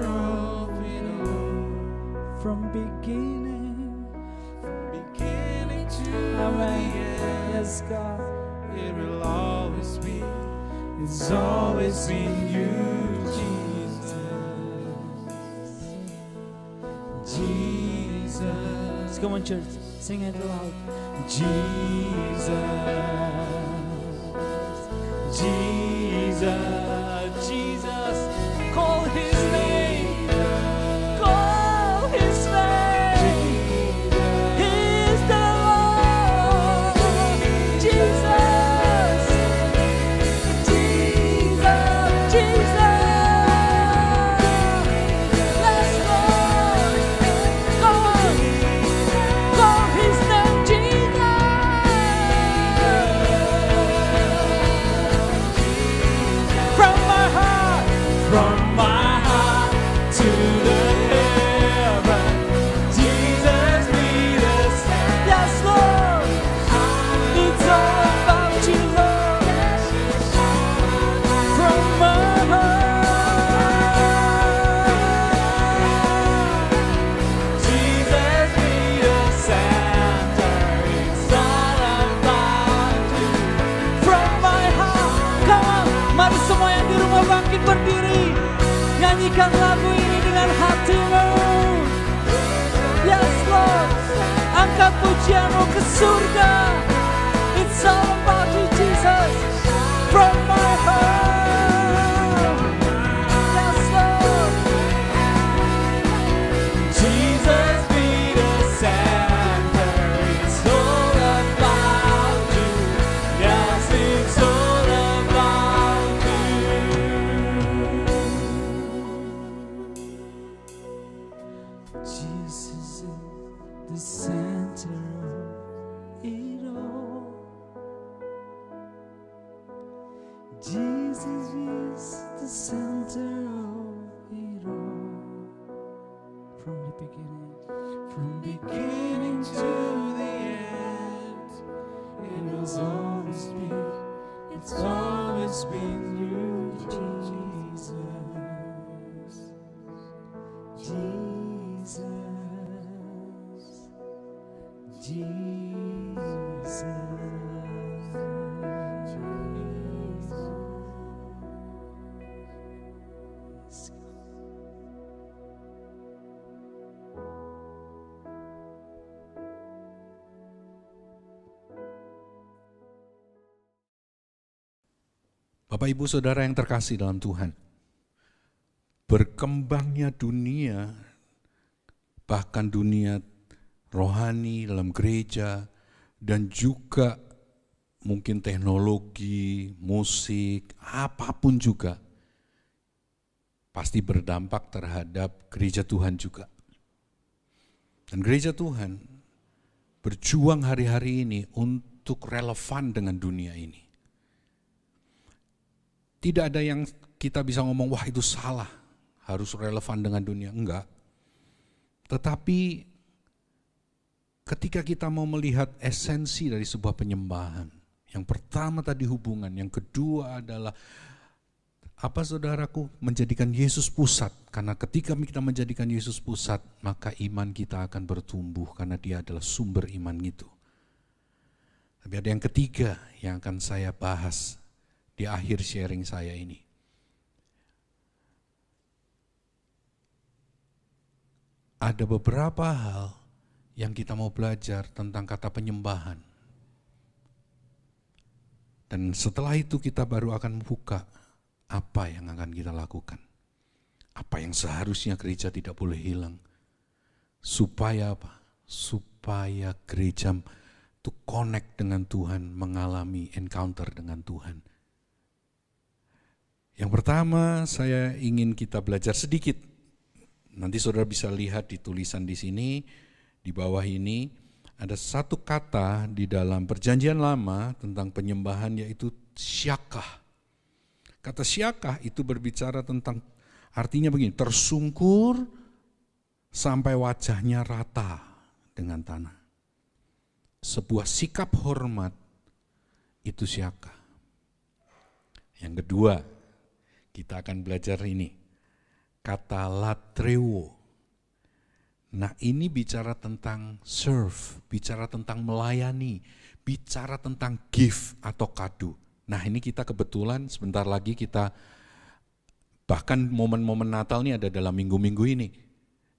of it all. From beginning to Amen. the end. Yes, God. It will always be, it's always been you, Jesus. Jesus. Come on, church. Sing it loud. Jesus. Jesus. Jesus. Call His name. Call His name. He's the Lord. Jesus. Jesus. Jesus. Let's go. Come on. Call His name, Jesus. From my heart. From my heart to the heaven, Jesus be the sound. Yes, Lord. It's all about you, Lord. From my heart. Jesus be the center. It's all about you. From my heart. Come on, mari semua yang di rumah bangkit berdiri. Nyanyikan lagu ini dengan hatimu. Yes, Lord. Angkat pujianmu ke surga. It's all about you, Jesus. From my heart. Yes, Lord. Jesus be the center. It's all about you. Yes, it's all about you. Jesus is the center of it all. Jesus is the center of it all. From the beginning. From beginning to the end, it was always been, it's always been you, Jesus. Jesus. Jesus. Jesus. Bapak Ibu Saudara yang terkasih dalam Tuhan, berkembangnya dunia, bahkan dunia rohani dalam gereja, dan juga mungkin teknologi, musik, apapun juga, pasti berdampak terhadap gereja Tuhan juga. Dan gereja Tuhan berjuang hari-hari ini untuk relevan dengan dunia ini. Tidak ada yang kita bisa ngomong, wah itu salah, harus relevan dengan dunia. Enggak. Tetapi ketika kita mau melihat esensi dari sebuah penyembahan, yang pertama tadi hubungan, yang kedua adalah apa saudaraku, menjadikan Yesus pusat. Karena ketika kita menjadikan Yesus pusat, maka iman kita akan bertumbuh karena Dia adalah sumber iman itu. Tapi ada yang ketiga yang akan saya bahas di akhir sharing saya ini. Ada beberapa hal yang kita mau belajar tentang kata penyembahan. Dan setelah itu kita baru akan membuka apa yang akan kita lakukan. Apa yang seharusnya gereja tidak boleh hilang. Supaya apa? Supaya gereja itu connect dengan Tuhan, mengalami encounter dengan Tuhan. Yang pertama saya ingin kita belajar sedikit. Nanti saudara bisa lihat di tulisan di sini, di bawah ini, ada satu kata di dalam Perjanjian Lama tentang penyembahan, yaitu syakah. Kata syakah itu berbicara tentang, artinya begini, tersungkur sampai wajahnya rata dengan tanah. Sebuah sikap hormat, itu syakah. Yang kedua, kita akan belajar ini. kata latreuo. Nah, ini bicara tentang serve, bicara tentang melayani, bicara tentang give atau kado. Nah, ini kita kebetulan sebentar lagi kita, bahkan momen-momen Natal ini ada dalam minggu-minggu ini.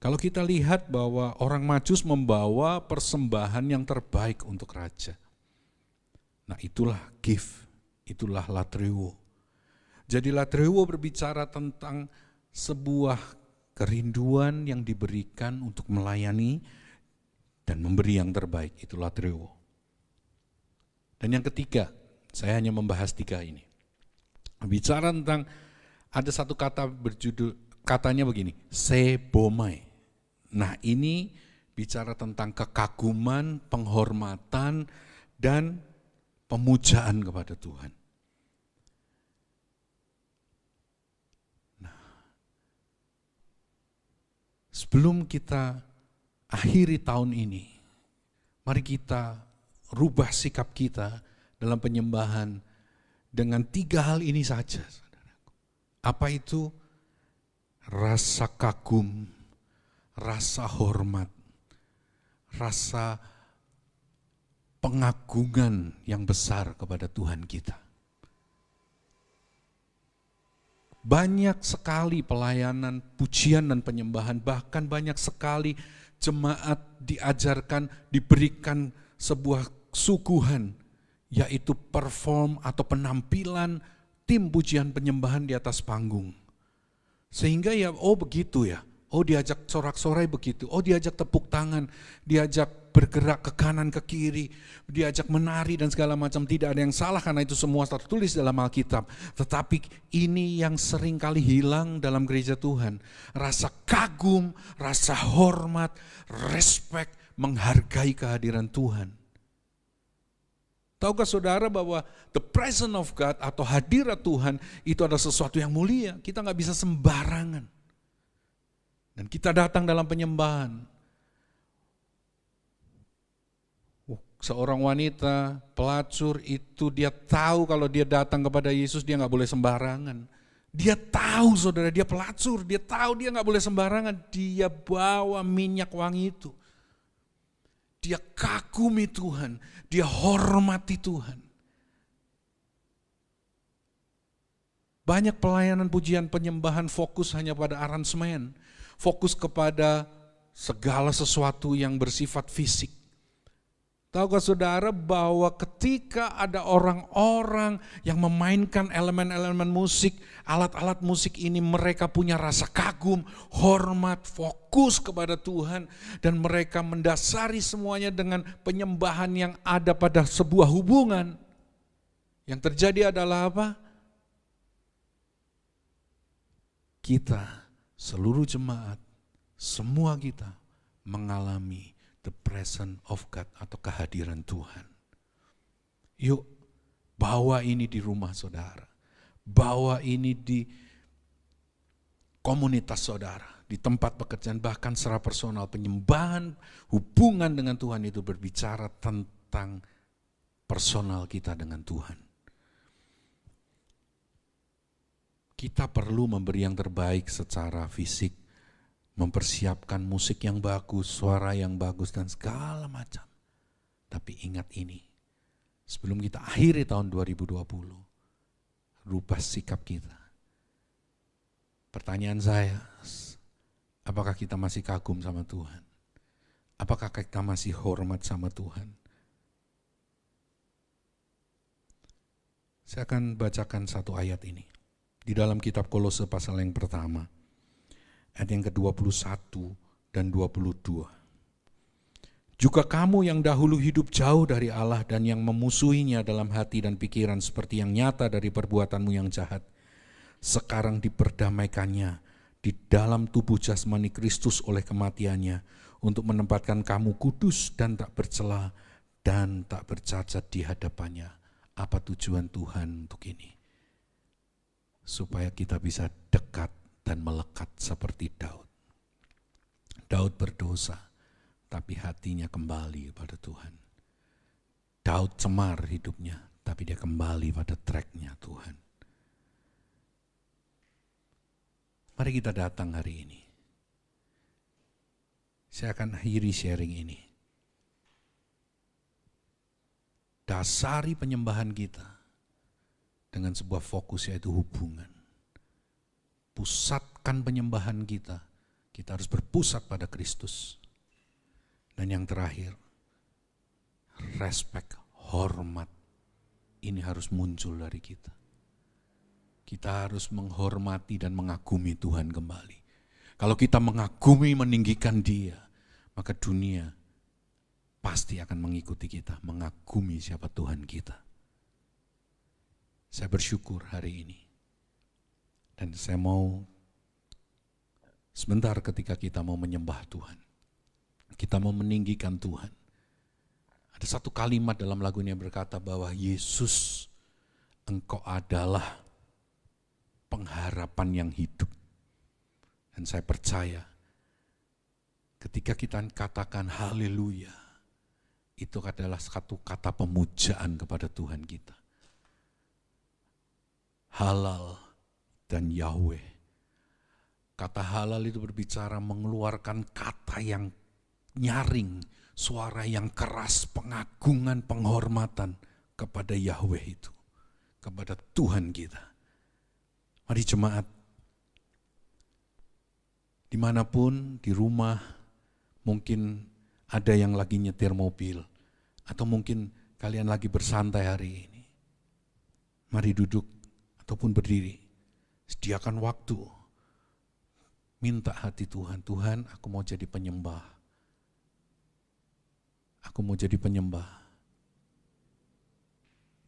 Kalau kita lihat bahwa orang Majus membawa persembahan yang terbaik untuk raja. Nah, itulah give, itulah latreuo. Jadi latreuo berbicara tentang sebuah kerinduan yang diberikan untuk melayani dan memberi yang terbaik, itu latreuo. Dan yang ketiga, saya hanya membahas 3 ini. Bicara tentang, ada satu kata berjudul, katanya begini, sebomai. Nah, ini bicara tentang kekaguman, penghormatan, dan pemujaan kepada Tuhan. Sebelum kita akhiri tahun ini, mari kita rubah sikap kita dalam penyembahan dengan 3 hal ini saja. Saudaraku. Apa itu? Rasa kagum, rasa hormat, rasa pengagungan yang besar kepada Tuhan kita. Banyak sekali pelayanan, pujian dan penyembahan, bahkan banyak sekali jemaat diajarkan, diberikan sebuah suguhan, yaitu perform atau penampilan tim pujian penyembahan di atas panggung. Sehingga ya, oh begitu ya, oh diajak sorak-sorai begitu, oh diajak tepuk tangan, diajak bergerak ke kanan ke kiri, diajak menari dan segala macam. Tidak ada yang salah karena itu semua tertulis dalam Alkitab. Tetapi ini yang sering kali hilang dalam gereja Tuhan. Rasa kagum, rasa hormat, respect, menghargai kehadiran Tuhan. Tahukah saudara bahwa the presence of God atau hadirat Tuhan itu adalah sesuatu yang mulia. Kita gak bisa sembarangan. Dan kita datang dalam penyembahan. Seorang wanita pelacur itu dia tahu kalau dia datang kepada Yesus dia gak boleh sembarangan. Dia tahu saudara, dia pelacur, dia tahu dia gak boleh sembarangan. Dia bawa minyak wangi itu. Dia kagumi Tuhan, dia hormati Tuhan. Banyak pelayanan pujian penyembahan fokus hanya pada aransemen, fokus kepada segala sesuatu yang bersifat fisik. Tahukah saudara bahwa ketika ada orang-orang yang memainkan elemen-elemen musik, alat-alat musik ini mereka punya rasa kagum, hormat, fokus kepada Tuhan. Dan mereka mendasari semuanya dengan penyembahan yang ada pada sebuah hubungan. Yang terjadi adalah apa? Kita, seluruh jemaat, semua kita mengalami the presence of God atau kehadiran Tuhan. Yuk, bawa ini di rumah saudara. Bawa ini di komunitas saudara, di tempat pekerjaan, bahkan secara personal. Penyembahan, hubungan dengan Tuhan itu berbicara tentang personal kita dengan Tuhan. Kita perlu memberi yang terbaik secara fisik, mempersiapkan musik yang bagus, suara yang bagus dan segala macam. Tapi ingat ini, sebelum kita akhiri tahun 2020, rubah sikap kita. Pertanyaan saya, apakah kita masih kagum sama Tuhan? Apakah kita masih hormat sama Tuhan? Saya akan bacakan satu ayat ini. Di dalam kitab Kolose pasal yang pertama. Ayat yang ke-21 dan 22. Juga kamu yang dahulu hidup jauh dari Allah dan yang memusuhinya dalam hati dan pikiran seperti yang nyata dari perbuatanmu yang jahat, sekarang diperdamaikannya di dalam tubuh jasmani Kristus oleh kematiannya untuk menempatkan kamu kudus dan tak bercela dan tak bercacat di hadapannya. Apa tujuan Tuhan untuk ini? Supaya kita bisa dekat dan melekat seperti Daud. Daud berdosa, tapi hatinya kembali pada Tuhan. Daud cemar hidupnya, tapi dia kembali pada tracknya Tuhan. Mari kita datang hari ini. Saya akan akhiri sharing ini. Dasari penyembahan kita dengan sebuah fokus, yaitu hubungan. Pusatkan penyembahan kita. Kita harus berpusat pada Kristus. Dan yang terakhir, respect, hormat. Ini harus muncul dari kita. Kita harus menghormati dan mengagumi Tuhan kembali. Kalau kita mengagumi, meninggikan Dia, maka dunia pasti akan mengikuti kita, mengagumi siapa Tuhan kita. Saya bersyukur hari ini. Dan saya mau sebentar ketika kita mau menyembah Tuhan, kita mau meninggikan Tuhan. Ada satu kalimat dalam lagu ini yang berkata bahwa Yesus, Engkau adalah pengharapan yang hidup. Dan saya percaya ketika kita katakan haleluya, itu adalah satu kata pemujaan kepada Tuhan kita. Halal dan Yahweh. Kata halal itu berbicara mengeluarkan kata yang nyaring, suara yang keras, pengagungan, penghormatan kepada Yahweh itu, kepada Tuhan kita. Mari jemaat, dimanapun, di rumah, mungkin ada yang lagi nyetir mobil, atau mungkin kalian lagi bersantai hari ini. Mari duduk ataupun berdiri, sediakan waktu, minta hati Tuhan. Tuhan, aku mau jadi penyembah. Aku mau jadi penyembah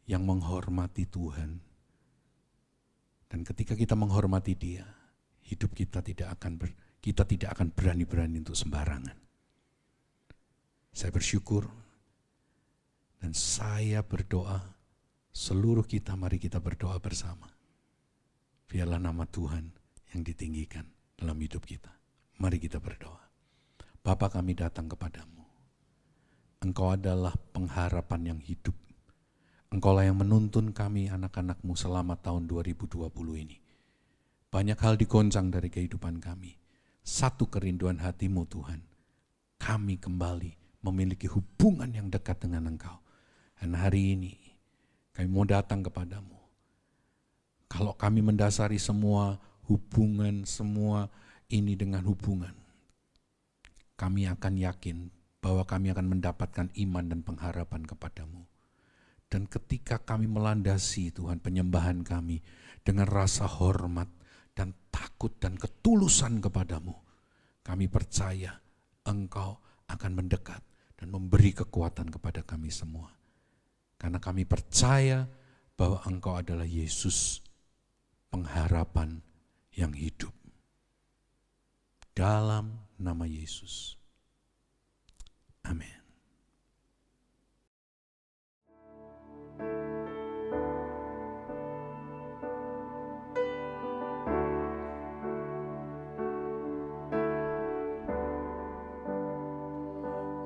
yang menghormati Tuhan. Dan ketika kita menghormati Dia, hidup kita tidak akan berani-berani untuk sembarangan. Saya bersyukur dan saya berdoa, seluruh kita mari kita berdoa bersama. Biarlah nama Tuhan yang ditinggikan dalam hidup kita. Mari kita berdoa. Bapa, kami datang kepadamu. Engkau adalah pengharapan yang hidup. Engkaulah yang menuntun kami anak-anakmu selama tahun 2020 ini. Banyak hal digoncang dari kehidupan kami. Satu kerinduan hatimu Tuhan. Kami kembali memiliki hubungan yang dekat dengan Engkau. Dan hari ini kami mau datang kepadamu. Kalau kami mendasari semua hubungan, semua ini dengan hubungan, kami akan yakin bahwa kami akan mendapatkan iman dan pengharapan kepadamu. Dan ketika kami melandasi Tuhan penyembahan kami dengan rasa hormat dan takut dan ketulusan kepadamu, kami percaya Engkau akan mendekat dan memberi kekuatan kepada kami semua. Karena kami percaya bahwa Engkau adalah Yesus, pengharapan yang hidup. Dalam nama Yesus. Amin.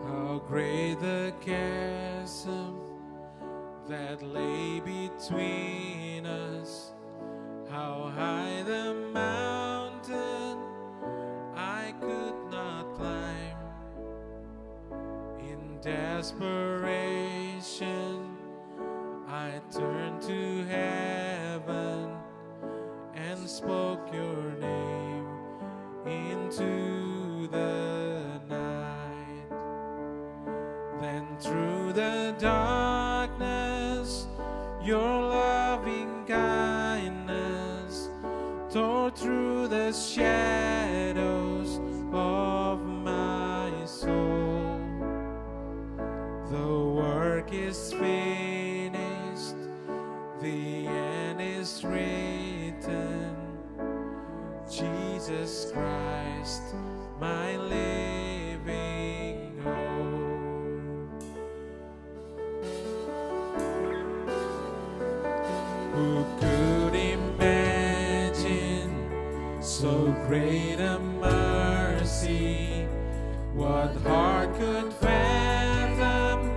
How great the chasm that lay between us, how high the mountain I could not climb. In desperation I turned to heaven and spoke your name into the night. Then through the darkness your loving kindness tore through the shadows of my soul. The work is finished, the end is written. Jesus Christ, my living hope. Who could imagine so great a mercy? What heart could fathom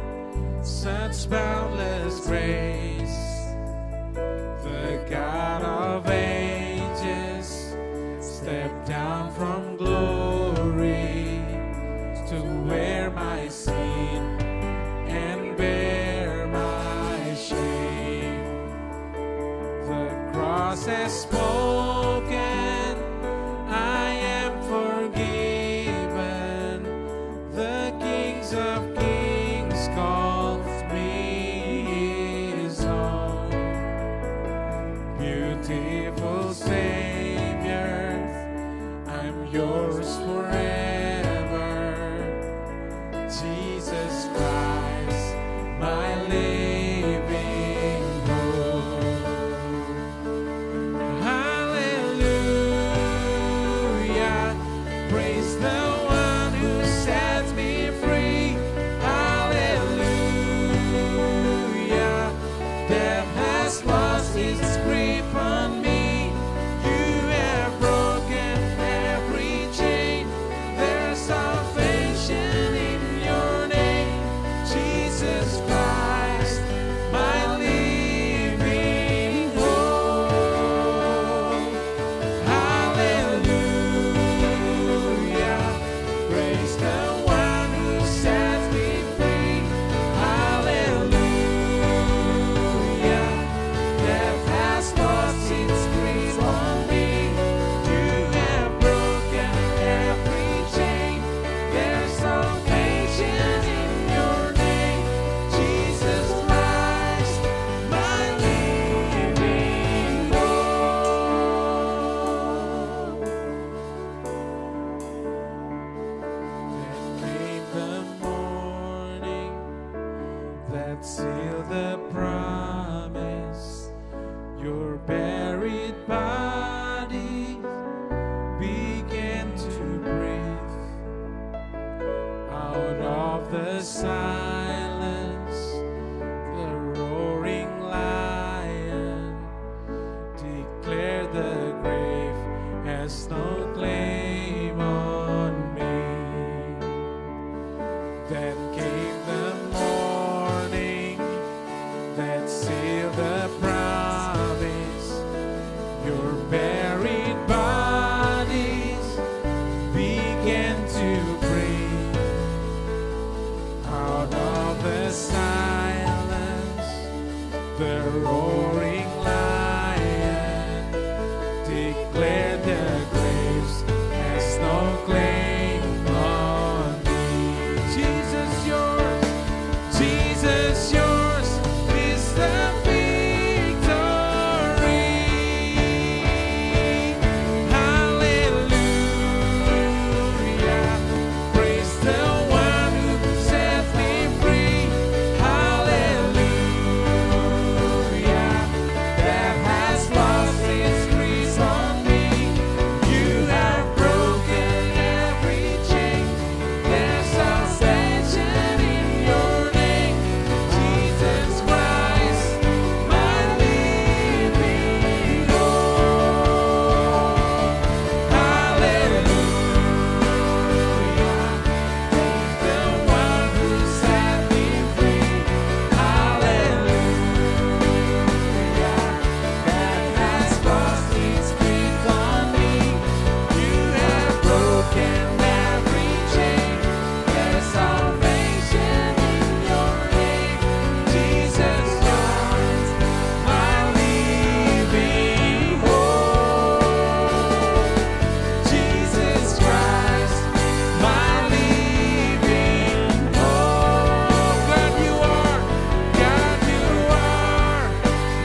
such boundless grace? The God of ages yours forever. Jesus Christ, my living hope. Hallelujah, praise the one who sets me free. Hallelujah, death has lost its grip on me. You have broken every chain. There's salvation in your name, Jesus Christ, my living hope. Hallelujah, praise the one who sets me free. Hallelujah, death has lost its grip on me. You have broken every chain. There's salvation in your name, Jesus Christ, my living hope. Then came the morning that sealed the promise. Your buried body began to breathe out of the silence. The roaring lion declared the grave has no claim on me. Then came the morning that sealed the promise. Your buried bodies began to breathe out of the silence. The roaring lion declared the graves has no claim on me. Jesus, yours is the victory. Hallelujah, praise the one who set me free. Hallelujah, that has lost its grip on me. You have broken every chain. There's salvation in your name, Jesus Christ, my living hope. Hallelujah, praise the one who set me free. Hallelujah, that has lost its grip on me. You have broken every chain. There's salvation in your name, Jesus Christ, my living hope. Jesus Christ, my living hope. God, you are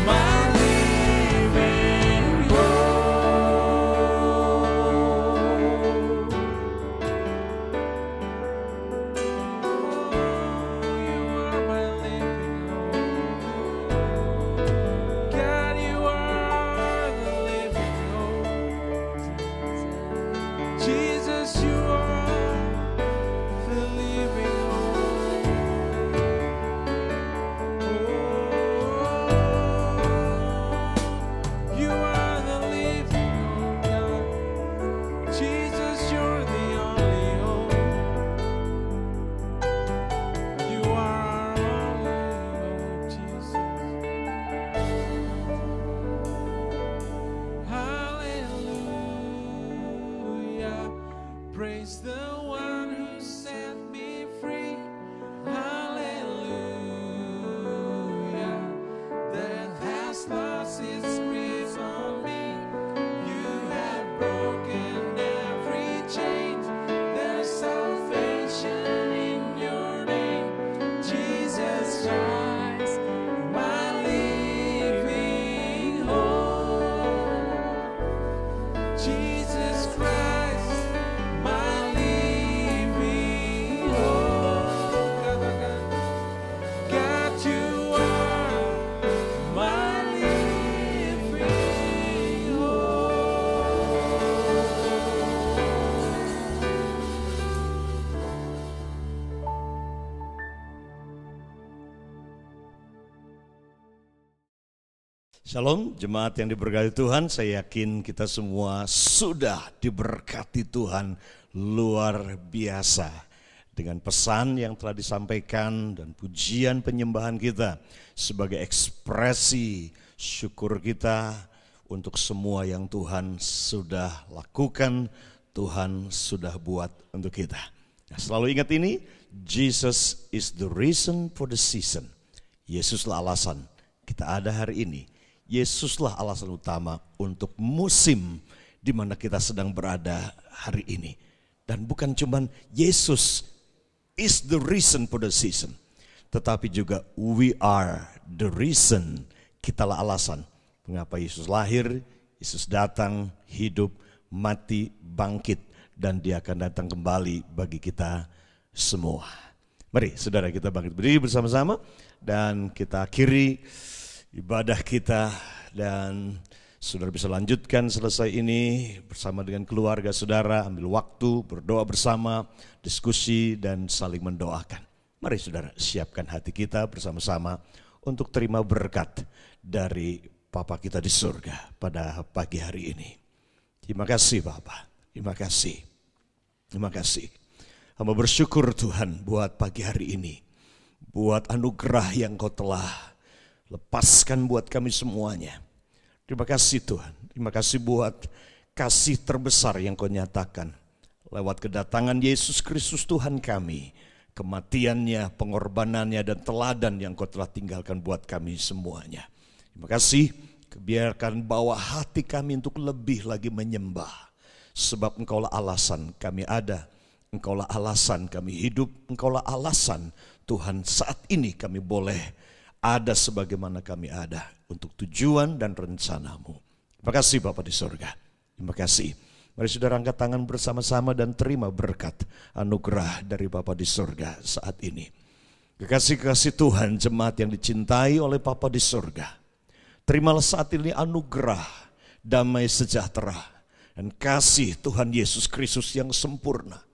my living God, you are the living hope. Jesus, you are the living hope. You are the living hope, God. Jesus, you're the only hope. You are our only hope, Jesus. Hallelujah, praise the one who set me free. Hallelujah, that has lost its grip on me. You have broken every chain. There's salvation in your name, Jesus Christ, my living hope. Jesus Christ, Shalom, jemaat yang diberkati Tuhan. Saya yakin kita semua sudah diberkati Tuhan luar biasa dengan pesan yang telah disampaikan dan pujian penyembahan kita sebagai ekspresi syukur kita untuk semua yang Tuhan sudah lakukan, Tuhan sudah buat untuk kita. Nah, selalu ingat ini, Jesus is the reason for the season. Yesuslah alasan kita ada hari ini. Yesuslah alasan utama untuk musim di mana kita sedang berada hari ini. Dan bukan cuman Yesus is the reason for the season, tetapi juga we are the reason. Kitalah alasan mengapa Yesus lahir, Yesus datang, hidup, mati, bangkit, dan Dia akan datang kembali bagi kita semua. Mari saudara kita bangkit berdiri bersama-sama dan kita akhiri ibadah kita, dan saudara bisa lanjutkan selesai ini bersama dengan keluarga saudara, ambil waktu berdoa bersama, diskusi dan saling mendoakan. Mari saudara siapkan hati kita bersama-sama untuk terima berkat dari Bapa kita di surga pada pagi hari ini. Terima kasih Bapa, terima kasih, terima kasih. Hamba bersyukur Tuhan buat pagi hari ini, buat anugerah yang Kau telah lepaskan buat kami semuanya. Terima kasih Tuhan, terima kasih buat kasih terbesar yang Kau nyatakan lewat kedatangan Yesus Kristus Tuhan kami, kematiannya, pengorbanannya, dan teladan yang Kau telah tinggalkan buat kami semuanya. Terima kasih, biarkan bawa hati kami untuk lebih lagi menyembah, sebab Engkaulah alasan kami ada, Engkaulah alasan kami hidup, Engkaulah alasan Tuhan saat ini kami boleh ada sebagaimana kami ada untuk tujuan dan rencana-Mu. Terima kasih Bapa di surga. Terima kasih. Mari saudara angkat tangan bersama-sama dan terima berkat anugerah dari Bapa di surga saat ini. Kekasih-kekasih Tuhan, jemaat yang dicintai oleh Bapa di surga, terimalah saat ini anugerah, damai sejahtera, dan kasih Tuhan Yesus Kristus yang sempurna.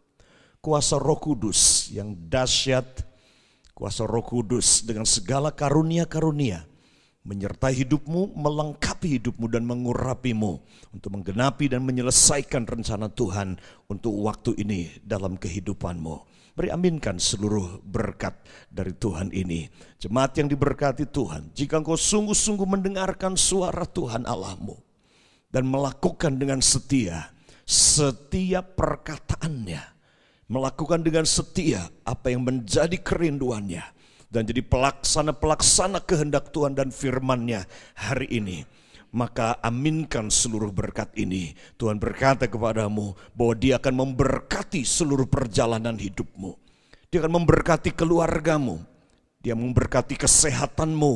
Kuasa Roh Kudus yang dahsyat, kuasa Roh Kudus dengan segala karunia-karunia menyertai hidupmu, melengkapi hidupmu dan mengurapimu untuk menggenapi dan menyelesaikan rencana Tuhan untuk waktu ini dalam kehidupanmu. Beri aminkan seluruh berkat dari Tuhan ini. Jemaat yang diberkati Tuhan, jika engkau sungguh-sungguh mendengarkan suara Tuhan Allahmu dan melakukan dengan setia setiap perkataannya, melakukan dengan setia apa yang menjadi kerinduannya, dan jadi pelaksana-pelaksana kehendak Tuhan dan firman-Nya hari ini, maka aminkan seluruh berkat ini. Tuhan berkata kepadamu bahwa Dia akan memberkati seluruh perjalanan hidupmu. Dia akan memberkati keluargamu, Dia memberkati kesehatanmu,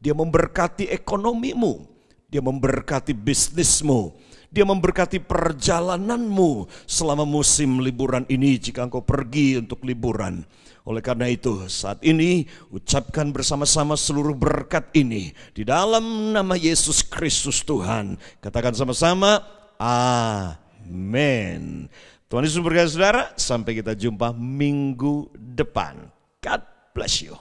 Dia memberkati ekonomimu, Dia memberkati bisnismu, Dia memberkati perjalananmu selama musim liburan ini jika engkau pergi untuk liburan. Oleh karena itu saat ini ucapkan bersama-sama seluruh berkat ini di dalam nama Yesus Kristus Tuhan. Katakan sama-sama, amin. Tuhan Yesus memberkati saudara, sampai kita jumpa minggu depan. God bless you.